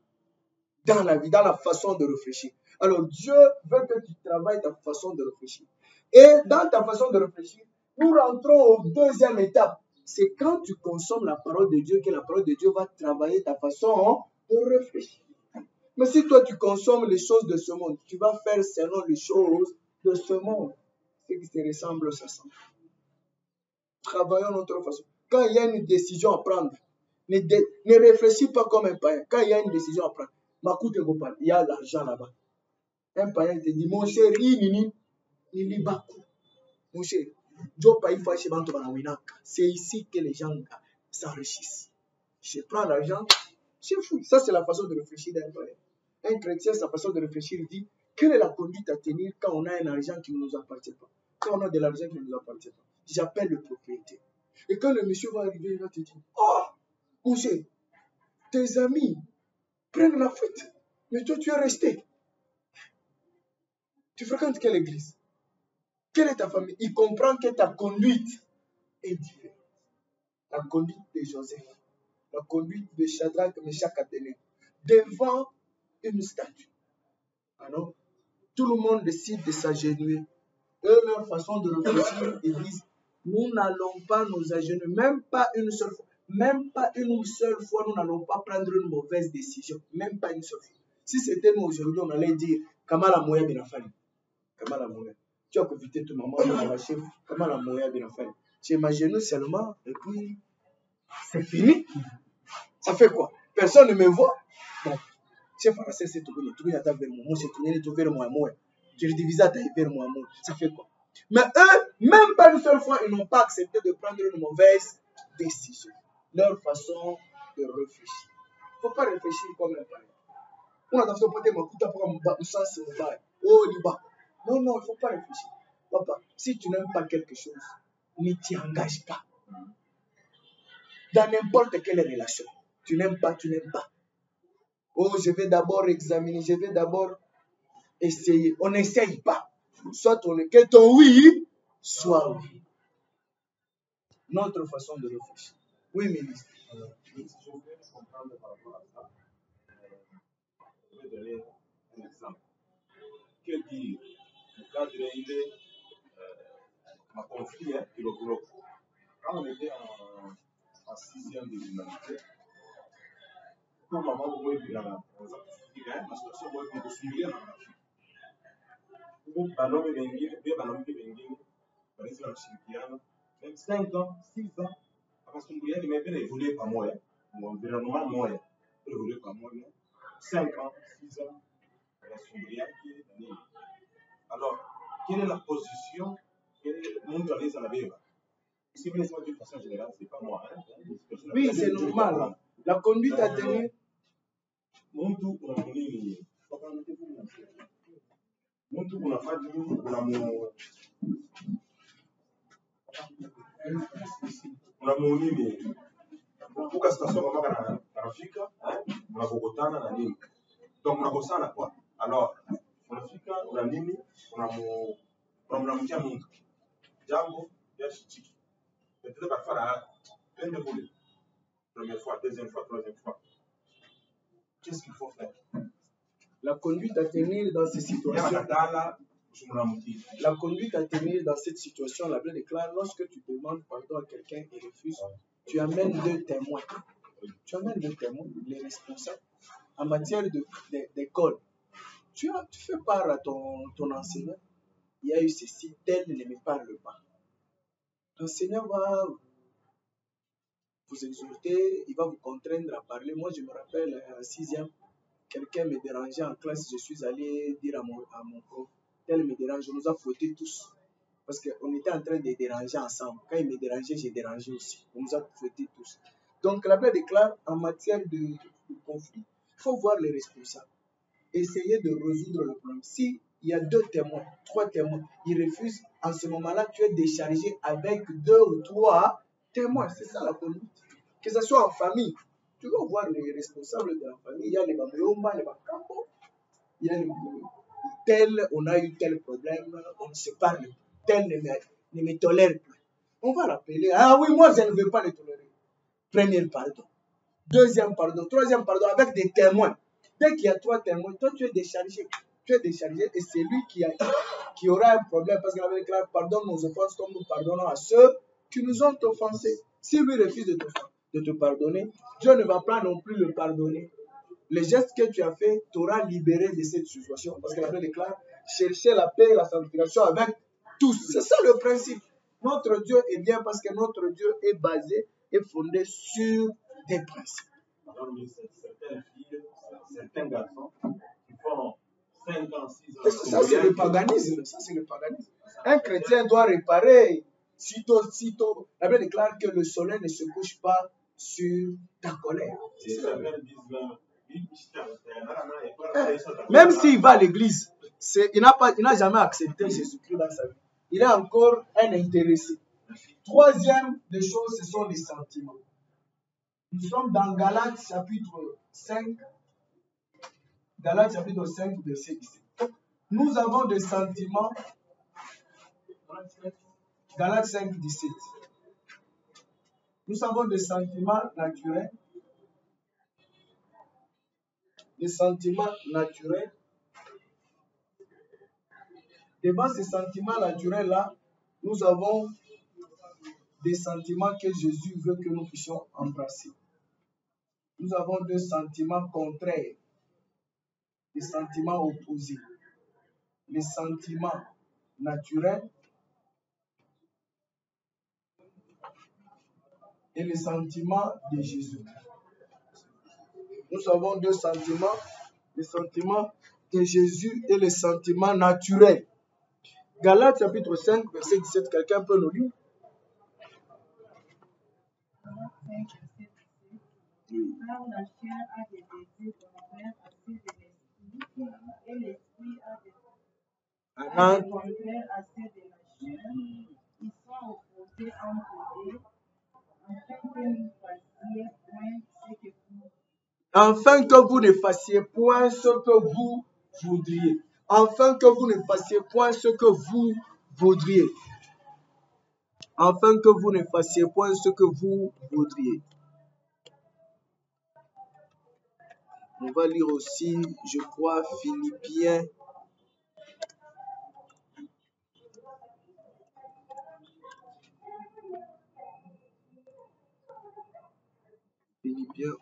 Dans la vie, dans la façon de réfléchir. Alors, Dieu veut que tu travailles ta façon de réfléchir. Et dans ta façon de réfléchir, nous rentrons au deuxième étape. C'est quand tu consommes la parole de Dieu que la parole de Dieu va travailler ta façon de réfléchir. Mais si toi, tu consommes les choses de ce monde, tu vas faire selon les choses de ce monde. Ce qui te ressemble, ça semble. Travaillons notre façon. Quand il y a une décision à prendre, ne réfléchis pas comme un païen. Quand il y a une décision à prendre, il y a l'argent là-bas. Un païen te dit, mon cher, mon cher, c'est ici que les gens s'enrichissent. Je prends l'argent, je fous. Ça, c'est la façon de réfléchir d'un païen. Un chrétien, sa façon de réfléchir, dit, quelle est la conduite à tenir quand on a un argent qui ne nous appartient pas? Quand on a de l'argent qui ne nous appartient pas, j'appelle le propriétaire. Et quand le monsieur va arriver, il va te dire, oh, mon cher, tes amis prennent la fuite, mais toi, tu es resté. Tu fréquentes quelle église? Quelle est ta famille? Il comprend que ta conduite est différente. La conduite de Joseph, la conduite de Shadrach, Meshach, Abednego, devant une statue. Alors, tout le monde décide de s'agenouiller. Eux, leur façon de réfléchir, ils disent, nous n'allons pas nous agenouiller, même pas une seule fois. Même pas une seule fois, nous n'allons pas prendre une mauvaise décision. Même pas une seule fois. Si c'était nous aujourd'hui, on allait dire, Kamala Moya Binafani. Kamala Moya. Tu as profité de ta maman, la chef, Kamala Moya Binafani. Tu m'agenouilles seulement, et puis, c'est fini. Ça fait quoi? Personne ne me voit. Bon. Chef français, c'est tout le monde vers moi. C'est tout le monde vers moi. Je le divise à vers moi. Ça fait quoi? Mais eux, même pas une seule fois, ils n'ont pas accepté de prendre une mauvaise décision. Leur façon de réfléchir. Il ne faut pas réfléchir comme un païen. On a d'abord porté mon coup pour un sens au bail. Oh, liba. Non, non, il ne faut pas réfléchir. Papa, si tu n'aimes pas quelque chose, ne t'y engage pas. Dans n'importe quelle relation. Tu n'aimes pas, tu n'aimes pas. Oh, je vais d'abord examiner, je vais d'abord essayer. On n'essaye pas. Soit on est que ton oui, soit oui. Notre façon de réfléchir. Oui, ministre. Alors, je vais comprendre par rapport à ça. Je vais donner un exemple. Que dire? Le cadre, il est un conflit, qui le bloque. Quand on était en 6e de l'humanité, quand maman vous voyez la situation vous suivez en Afrique. Vous ballons des ballons qui viennent, par exemple, même 5 ans, 6 ans, parce que vous voyez que même évoluer par moi. environnement moyen. Évoluer comme moi, 5 ans, 6 ans, la sobriété. Alors, quelle est la position que mon avis en avait? Si vous laissez d'une façon générale, c'est pas moi. Hein? Oui, c'est normal. La conduite à tenir. Muntu unafanya unamuunini kuka station kama kanafika mnakokotana na nini, donc mnakosana kwa alors unafika una nini unamtia mtu jambo ya chichi peut-être parfois la peine de bouler première fois, deuxième fois, troisième fois. Qu'est-ce qu'il faut faire? La conduite à tenir dans ces situations. La conduite à tenir dans cette situation, la Bible déclare, lorsque tu demandes pardon à quelqu'un et refuse, tu amènes 2 témoins. Tu amènes 2 témoins, les responsables, en matière d'école. Tu fais part à ton enseignant, il y a eu ceci, tel ne me parle pas. L'enseignant va vous exhorter, il va vous contraindre à parler. Moi, je me rappelle, en 6e, quelqu'un me dérangeait en classe, je suis allé dire à mon prof, tel me dérange, on nous a fouettés tous. Parce qu'on était en train de déranger ensemble. Quand il me dérangeait, j'ai dérangé aussi. On nous a fouettés tous. Donc la Bible déclare, en matière de conflit, il faut voir les responsables. Essayer de résoudre le problème. S'il y a 2 témoins, 3 témoins, ils refusent, en ce moment-là, tu es déchargé avec 2 ou 3 témoins. C'est ça la conduite. Que ce soit en famille, tu vas voir les responsables de la famille. Il y a les Baméomba, les Bakambo. Il y a les tel, on a eu tel problème, on ne se parle plus. Tel ne me tolère plus. On va l'appeler. Ah oui, moi je ne veux pas le tolérer. Premier pardon. Deuxième pardon. Troisième pardon avec des témoins. Dès qu'il y a 3 témoins, toi tu es déchargé. Tu es déchargé et c'est lui qui aura un problème parce qu'il avait déclaré pardonne nos offenses comme nous pardonnons à ceux qui nous ont offensés. Si lui refuse de te pardonner, Dieu ne va pas non plus le pardonner. Les gestes que tu as fait t'aura libéré de cette situation. Parce que la Bible déclare chercher la paix et la sanctification avec tous. C'est ça le principe. Notre Dieu est bien parce que notre Dieu est basé et fondé sur des principes. Certaines filles, certains garçons qui font 5 ans, 6 ans. Ça, c'est le paganisme. Ça, c'est le paganisme. Un chrétien doit réparer sitôt. La Bible déclare que le soleil ne se couche pas sur ta colère. Même s'il va à l'église, il n'a jamais accepté Jésus-Christ dans sa vie. Il est encore un intéressé. Troisième des choses, ce sont les sentiments. Nous sommes dans Galates chapitre 5. Galates chapitre 5, verset 17. Nous avons des sentiments. Galates 5, 17. Nous avons des sentiments naturels. Des sentiments naturels. Devant ces sentiments naturels-là, nous avons des sentiments que Jésus veut que nous puissions embrasser. Nous avons 2 sentiments contraires, des sentiments opposés. Les sentiments naturels et les sentiments de Jésus. Nous avons 2 sentiments, les sentiments de Jésus et les sentiments naturels. Galates chapitre 5, verset 17, quelqu'un peut nous lire? Car la chair a des désirs contraires à ceux de l'esprit, et l'esprit a des contraires à ceux de la chair. Ils sont opposés entre eux, afin que vous ne fassiez point ce que vous voudriez. Afin que vous ne fassiez point ce que vous voudriez. Afin que vous ne fassiez point ce que vous voudriez. On va lire aussi, je crois, Philippiens. Philippiens.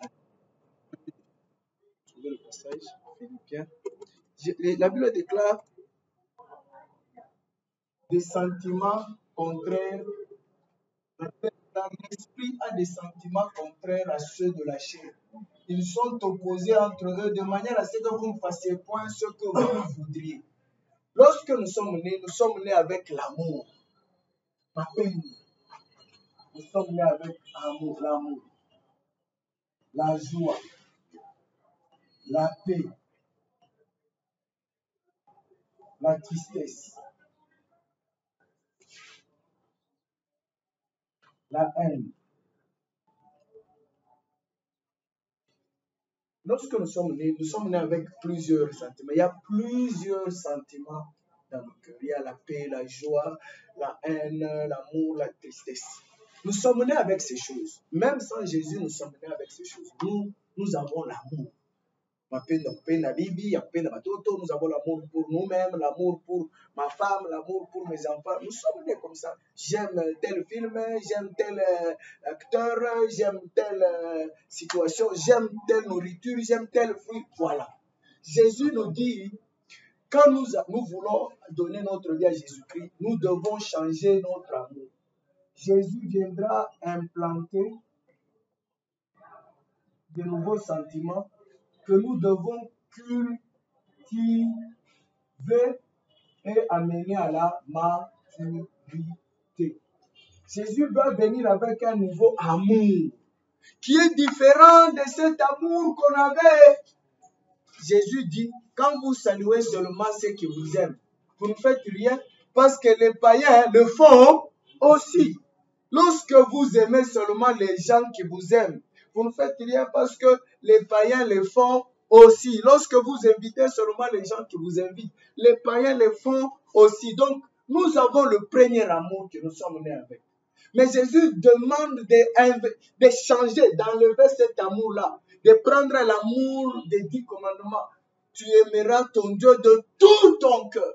Trouvez le passage. Philippiens. La Bible déclare des sentiments contraires. esprit a des sentiments contraires à ceux de la chair. Ils sont opposés entre eux de manière à ce que vous ne fassiez point ce que vous voudriez. Lorsque nous sommes nés avec l'amour. Ma peine. Nous sommes nés avec l'amour, la joie, la paix, la tristesse, la haine. Lorsque nous sommes nés avec plusieurs sentiments. Il y a plusieurs sentiments dans nos cœurs. Il y a la paix, la joie, la haine, l'amour, la tristesse. Nous sommes nés avec ces choses. Même sans Jésus, nous sommes nés avec ces choses. Nous avons l'amour. Nous avons l'amour pour nous-mêmes, l'amour pour ma femme, l'amour pour mes enfants. Nous sommes nés comme ça. J'aime tel film, j'aime tel acteur, j'aime telle situation, j'aime telle nourriture, j'aime tel fruit. Voilà. Jésus nous dit, quand nous voulons donner notre vie à Jésus-Christ, nous devons changer notre amour. Jésus viendra implanter de nouveaux sentiments que nous devons cultiver et amener à la maturité. Jésus va venir avec un nouveau amour qui est différent de cet amour qu'on avait. Jésus dit, quand vous saluez seulement ceux qui vous aiment, vous ne faites rien parce que les païens le font aussi. Lorsque vous aimez seulement les gens qui vous aiment, vous ne faites rien parce que les païens le font aussi. Lorsque vous invitez seulement les gens qui vous invitent, les païens le font aussi. Donc, nous avons le premier amour que nous sommes nés avec. Mais Jésus demande de changer, d'enlever cet amour-là, de prendre l'amour des 10 commandements. Tu aimeras ton Dieu de tout ton cœur,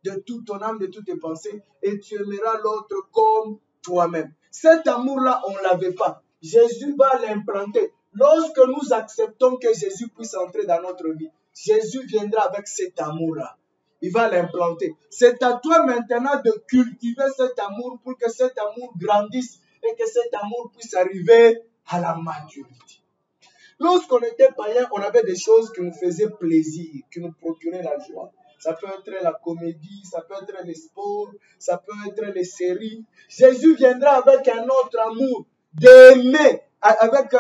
de toute ton âme, de toutes tes pensées, et tu aimeras l'autre comme toi-même. Cet amour-là, on ne l'avait pas. Jésus va l'implanter. Lorsque nous acceptons que Jésus puisse entrer dans notre vie, Jésus viendra avec cet amour-là. Il va l'implanter. C'est à toi maintenant de cultiver cet amour pour que cet amour grandisse et que cet amour puisse arriver à la maturité. Lorsqu'on était païen, on avait des choses qui nous faisaient plaisir, qui nous procuraient la joie. Ça peut être la comédie, ça peut être les sports, ça peut être les séries. Jésus viendra avec un autre amour, d'aimer, avec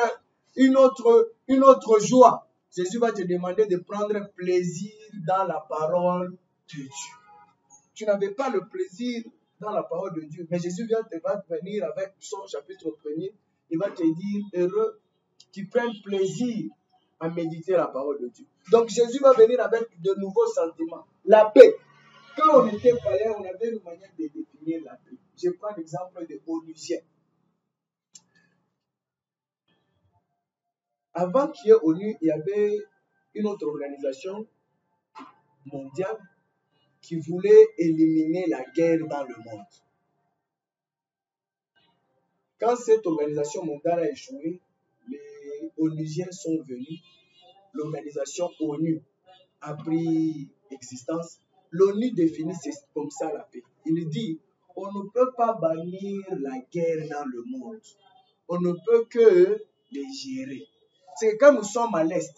une autre joie. Jésus va te demander de prendre plaisir dans la parole de Dieu. Tu n'avais pas le plaisir dans la parole de Dieu, mais Jésus va venir avec son chapitre 1er. Il va te dire, heureux qui prennent plaisir à méditer la parole de Dieu. Donc Jésus va venir avec de nouveaux sentiments. La paix. Quand on était païen, on avait une manière de définir la paix. Je prends l'exemple de Onusien. Avant qu'il y ait ONU, il y avait une autre organisation mondiale qui voulait éliminer la guerre dans le monde. Quand cette organisation mondiale a échoué, les Onusiens sont venus. L'organisation ONU a pris existence. L'ONU définit comme ça la paix. Il dit, on ne peut pas bannir la guerre dans le monde. On ne peut que les gérer. C'est que quand nous sommes à l'Est,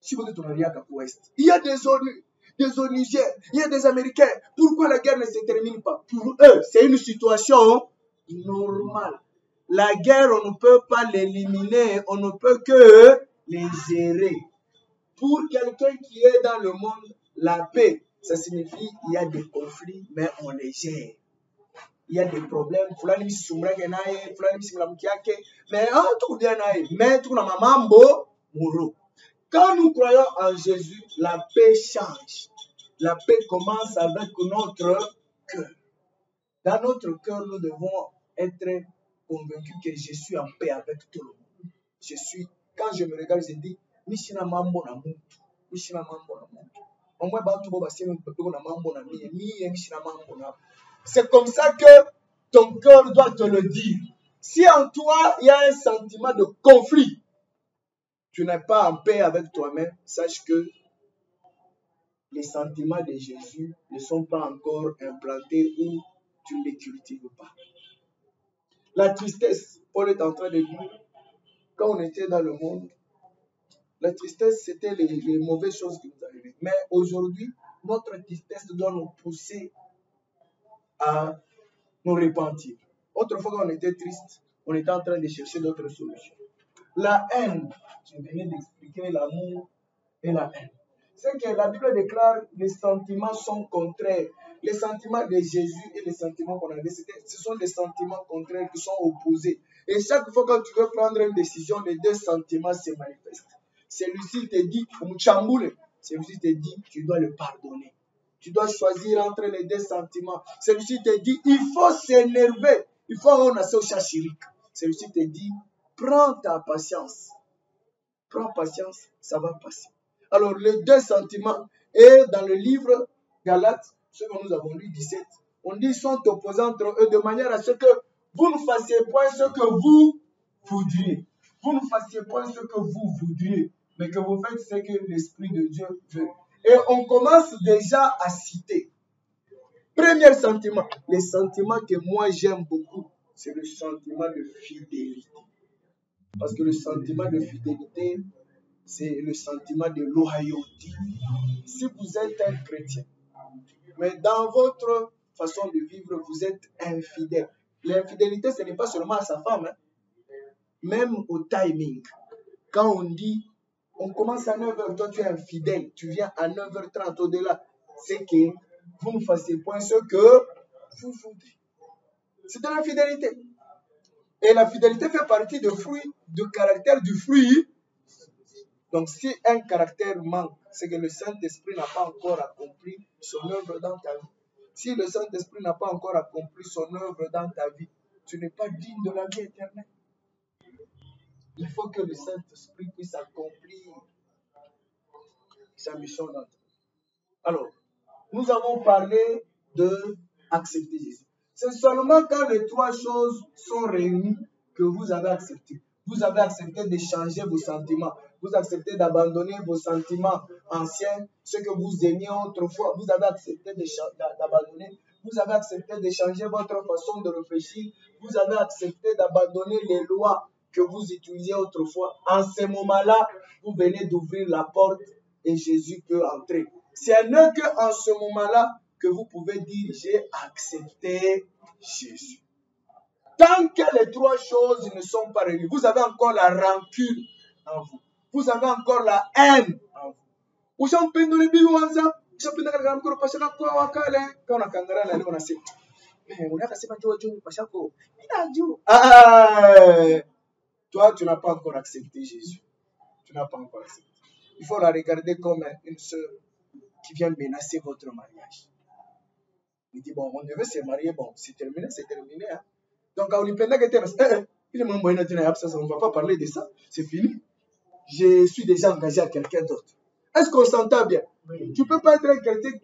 si vous êtes au Ouest, il y a des ONU, des Onusiens, il y a des Américains. Pourquoi la guerre ne se termine pas? Pour eux, c'est une situation normale. La guerre, on ne peut pas l'éliminer, on ne peut que les gérer. Pour quelqu'un qui est dans le monde, la paix, ça signifie qu'il y a des conflits, mais on les gère. Il y a des problèmes, mais quand nous croyons en Jésus, la paix change. La paix commence avec notre cœur. Dans notre cœur, nous devons être convaincus que je suis en paix avec tout le monde. Quand je me regarde, je dis, c'est comme ça que ton cœur doit te le dire. Si en toi, il y a un sentiment de conflit, tu n'es pas en paix avec toi-même, sache que les sentiments de Jésus ne sont pas encore implantés ou tu ne les cultives pas. La tristesse, Paul est en train de dire, quand on était dans le monde, la tristesse, c'était les mauvaises choses qui nous arrivaient. Mais aujourd'hui, notre tristesse doit nous pousser à nous repentir. Autrefois, quand on était triste, on était en train de chercher d'autres solutions. La haine, je venais d'expliquer l'amour et la haine. C'est que la Bible déclare que les sentiments sont contraires. Les sentiments de Jésus et les sentiments qu'on avait, ce sont des sentiments contraires qui sont opposés. Et chaque fois que tu veux prendre une décision, les deux sentiments se manifestent. Celui-ci te dit, celui-ci te dit, tu dois le pardonner. Tu dois choisir entre les deux sentiments. Celui-ci te dit, il faut s'énerver. Il faut avoir un chachirique. Celui-ci te dit, prends ta patience. Prends patience, ça va passer. Alors, les deux sentiments, et dans le livre Galates, ce que nous avons lu, 17, on dit, sont opposés entre eux de manière à ce que vous ne fassiez point ce que vous voudriez. Vous ne fassiez point ce que vous voudriez, mais que vous faites ce que l'Esprit de Dieu veut. Et on commence déjà à citer. Premier sentiment, le sentiment que moi j'aime beaucoup, c'est le sentiment de fidélité. Parce que le sentiment de fidélité, c'est le sentiment de loyauté. Si vous êtes un chrétien, mais dans votre façon de vivre, vous êtes infidèle. L'infidélité, ce n'est pas seulement à sa femme, hein. Même au timing. Quand on dit, on commence à 9h, toi tu es infidèle, tu viens à 9h30 au-delà, c'est que vous ne fassiez point ce que vous voudrez. C'est de l'infidélité. Et la fidélité fait partie du caractère du fruit. Donc, si un caractère manque, c'est que le Saint-Esprit n'a pas encore accompli son œuvre dans ta vie. Si le Saint-Esprit n'a pas encore accompli son œuvre dans ta vie, tu n'es pas digne de la vie éternelle. Il faut que le Saint-Esprit puisse accomplir sa mission dans ta vie. Alors, nous avons parlé de accepter Jésus. C'est seulement quand les trois choses sont réunies que vous avez accepté. Vous avez accepté de changer vos sentiments. Vous acceptez d'abandonner vos sentiments anciens, ce que vous aimiez autrefois. Vous avez accepté d'abandonner. Vous avez accepté de changer votre façon de réfléchir. Vous avez accepté d'abandonner les lois que vous utilisiez autrefois. En ce moment-là, vous venez d'ouvrir la porte et Jésus peut entrer. C'est qu'en ce moment-là que vous pouvez dire, j'ai accepté Jésus. Tant que les trois choses ne sont pas réunies, vous avez encore la rancune en vous. Vous avez encore la haine en vous. Toi, tu n'as pas encore accepté Jésus. Tu n'as pas encore accepté. Il faut la regarder comme une sœur qui vient menacer votre mariage. Il dit, bon, on devait se marier, bon, c'est terminé, hein. Donc, on lui prendra que on ne va pas parler de ça, c'est fini. Je suis déjà engagé à quelqu'un d'autre. Est-ce qu'on s'entend bien? Oui. Tu ne peux pas être quelqu'un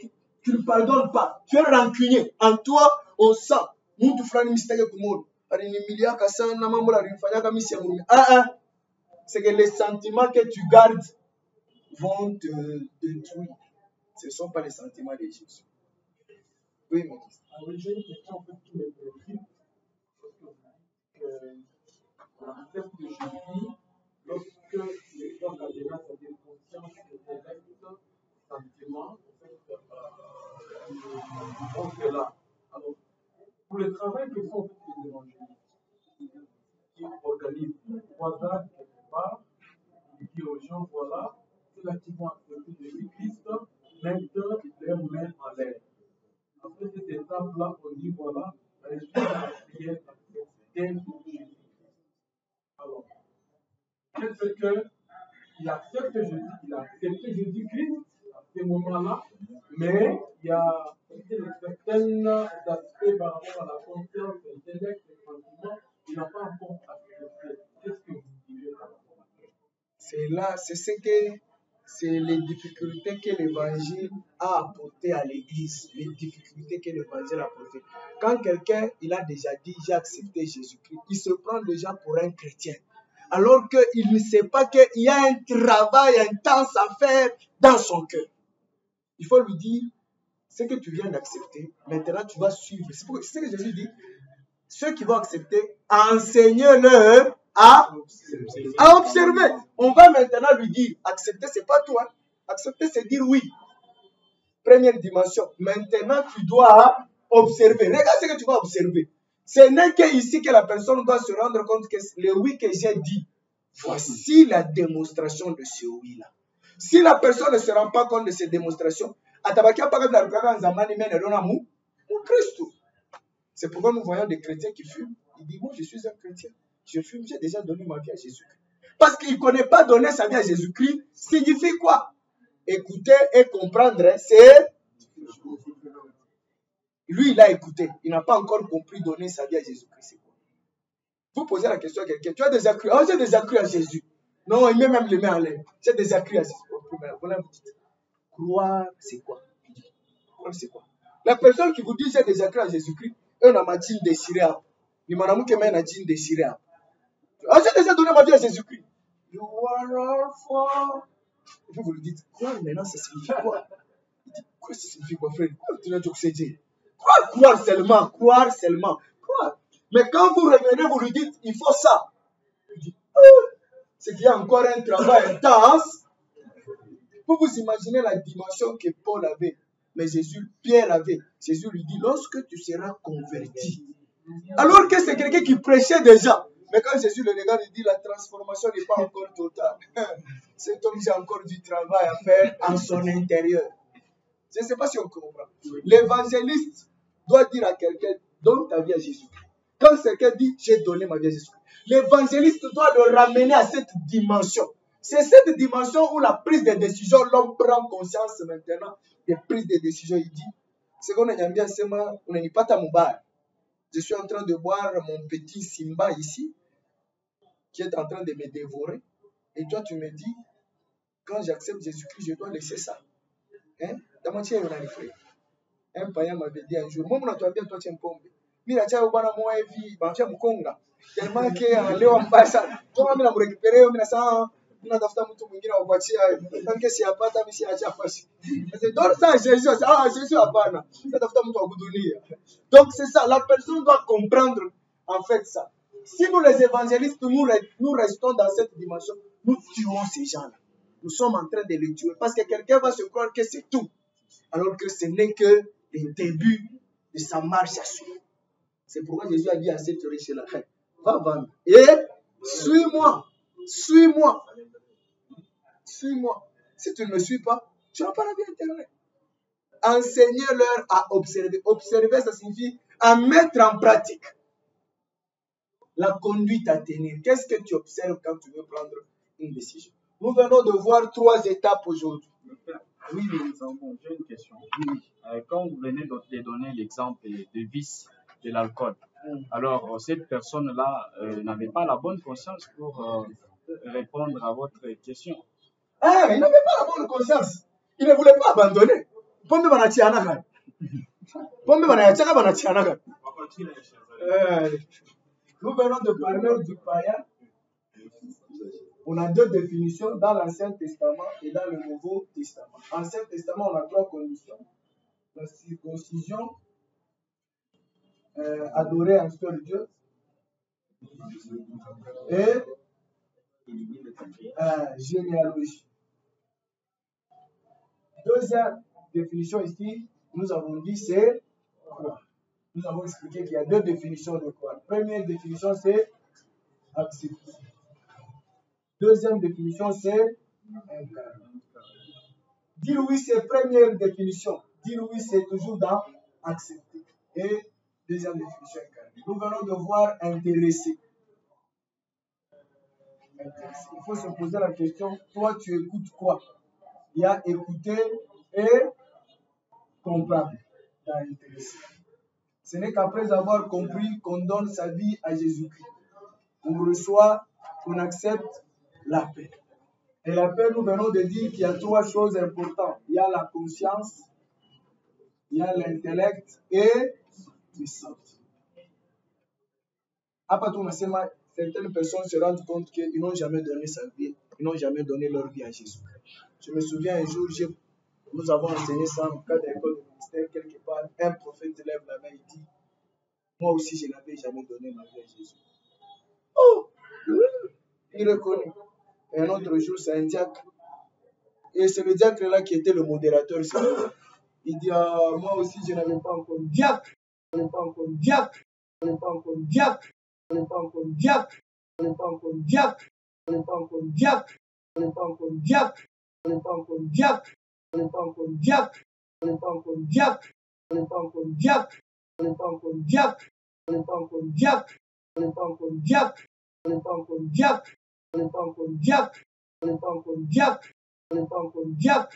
qui ne pardonne pas. Tu es rancunier. En toi, on sent. C'est que les sentiments que tu gardes vont te détruire. Ce ne sont pas les sentiments de Jésus. Oui, mon fils. Alors, j'ai une question en fait qui me préoccupe. On accepte le Jésus lorsque les gens ont déjà cette conscience de direct sentiment. Donc là, alors, pour le travail que font les évangélistes, qui organisent le croisade quelque part, et qui aux gens, voilà, c'est là qu'ils vont accepter Jésus-Christ, mettent leurs mains en l'air. Après cette étape-là, on dit voilà, la prière acceptée Jésus. Alors, qu'est-ce qu'il accepte Jésus? Il a accepté Jésus-Christ à ce moment-là, mais il y a certains aspects par rapport à la conscience, l'intellect, les sentiments, il n'a pas encore accepté. Qu'est-ce que vous direz par rapport à ça? C'est les difficultés que l'évangile a apportées à l'église. Les difficultés que l'évangile a apportées. Quand quelqu'un, il a déjà dit, j'ai accepté Jésus-Christ, il se prend déjà pour un chrétien. Alors qu'il ne sait pas qu'il y a un travail intense à faire dans son cœur. Il faut lui dire, ce que tu viens d'accepter, maintenant tu vas suivre. C'est ce que Jésus dit. ceux qui vont accepter, enseignez-leur à observer. On va maintenant lui dire, accepter, c'est pas toi. Accepter, c'est dire oui. Première dimension. Maintenant, tu dois observer. Regarde ce que tu vas observer. Ce n'est qu'ici que la personne doit se rendre compte que le oui que j'ai dit, voici la démonstration de ce oui-là. Si la personne ne se rend pas compte de cette démonstration, c'est pourquoi nous voyons des chrétiens qui fument. Ils disent, moi je suis un chrétien. Je fume, j'ai déjà donné ma vie à Jésus-Christ. Parce qu'il ne connaît pas donner sa vie à Jésus-Christ, signifie quoi? Écouter et comprendre, c'est... Lui, il a écouté. Il n'a pas encore compris donner sa vie à Jésus-Christ. Vous posez la question à quelqu'un. Tu as déjà cru? Oh, j'ai déjà cru à Jésus. Non, il met même les mains en l'air. J'ai déjà cru à Jésus. Croire, c'est quoi? Croire, c'est quoi? La personne qui vous dit j'ai déjà cru à Jésus-Christ, on a ma jean déchirée. Il m'a dit que ma jean déchirée. Oh, j'ai déjà donné ma vie à Jésus-Christ. You are all for. Et puis vous lui dites, croire maintenant, ça signifie quoi? Il dit, quoi ça signifie quoi, frère? Quoi tu l'as dit? Croire seulement, croire seulement, croire. Mais quand vous revenez, vous lui dites, il faut ça. Il dit, c'est qu'il y a encore un travail intense. Vous vous imaginez la dimension que Paul avait, mais Pierre avait. Jésus lui dit, lorsque tu seras converti. Alors que c'est quelqu'un qui prêchait déjà. Mais quand Jésus le regarde, il dit, la transformation n'est pas encore totale. Cet homme, j'ai encore du travail à faire en son intérieur. Je ne sais pas si on comprend. L'évangéliste doit dire à quelqu'un, donne ta vie à Jésus. Quand quelqu'un dit, j'ai donné ma vie à Jésus, l'évangéliste doit le ramener à cette dimension. C'est cette dimension où la prise de décision, l'homme prend conscience maintenant des prises de décision. Il dit, c'est qu'on a bien seulement, on n'est pas ta moubar. Je suis en train de boire mon petit Simba ici, qui est en train de me dévorer. Et toi, tu me dis, quand j'accepte Jésus-Christ, je dois laisser ça. Hein? Dans mon tiers, on a les frères. Un païen m'avait dit un jour, moi, on a bien toi, tu es un pombe. Mira, tu as eu bana moi, vie, bah, tu as un conga. Tellement que, Léo, on passe ça. Toi, on a récupéré, on a ça. On a d'afta mtu mwingine wa kuachia tanke si apata mimi si acha fasi. Donc ça Jésus Jésus hapana. Ça d'afta mtu wa kudunia. Donc c'est ça, la personne doit comprendre en fait ça. Si nous les évangélistes nous restons dans cette dimension, nous tuons ces gens-là. Nous sommes en train de les tuer parce que quelqu'un va se croire que c'est tout. Alors que ce n'est que le début de sa marche à suivre. C'est pourquoi Jésus a dit à cette riche-là, va vendre et suis-moi. Suis-moi. Suis-moi. Si tu ne me suis pas, tu n'as pas la vie éternelle. Enseignez-leur à observer. Observer, ça signifie à mettre en pratique la conduite à tenir. Qu'est-ce que tu observes quand tu veux prendre une décision? Nous venons de voir 3 étapes aujourd'hui. Oui, j'ai une question. Oui. Quand vous venez de donner l'exemple de vice de l'alcool, alors cette personne-là n'avait pas la bonne conscience pour répondre à votre question. Ah, il n'avait pas la bonne conscience. Il ne voulait pas abandonner. Nous venons de parler du païen. On a 2 définitions dans l'Ancien Testament et dans le Nouveau Testament. Dans l'Ancien Testament, on a 3 conditions. La circoncision, adorer un seul Dieu, et généalogie. Deuxième définition ici, nous avons dit c'est quoi? Nous avons expliqué qu'il y a 2 définitions de quoi. Première définition, c'est accepter. Deuxième définition, c'est incarner. Dire oui, c'est première définition. Dire oui, c'est toujours dans accepter. Et deuxième définition, incarner. Nous venons de voir intéresser. Il faut se poser la question, toi, tu écoutes quoi? Il y a écouter et comprendre. Il y a intéresser. Ce n'est qu'après avoir compris qu'on donne sa vie à Jésus-Christ. On reçoit, on accepte la paix. Et la paix, nous venons de dire qu'il y a 3 choses importantes. Il y a la conscience, il y a l'intellect et le sens. Après tout, certaines personnes se rendent compte qu'ils n'ont jamais donné sa vie, ils n'ont jamais donné leur vie à Jésus. Je me souviens un jour, nous avons enseigné ça en cas d'école de ministère quelque part. Un prophète lève la main et dit, moi aussi, je n'avais jamais donné ma vie à Jésus. Oh, il reconnaît. Et un autre jour, c'est un diacre. Et c'est le diacre-là qui était le modérateur. Il dit, ah, moi aussi, je n'avais pas encore diacre. Je n'avais pas encore diacre. Je n'avais pas encore diacre. Je n'avais pas encore diacre. Je n'avais pas encore diacre. Je n'avais pas encore diacre. Je n'avais pas encore diacre. Je n'ai pas encore diacre. Je n'ai pas encore diacre. Je n'ai pas encore diacre. Je n'ai pas encore diacre. Je n'ai pas encore diacre. Je n'ai pas encore diacre. Je n'ai pas encore diacre. Je n'ai pas encore diacre. Je n'ai pas encore diacre. Je n'ai pas encore diacre. Je n'ai pas encore diacre.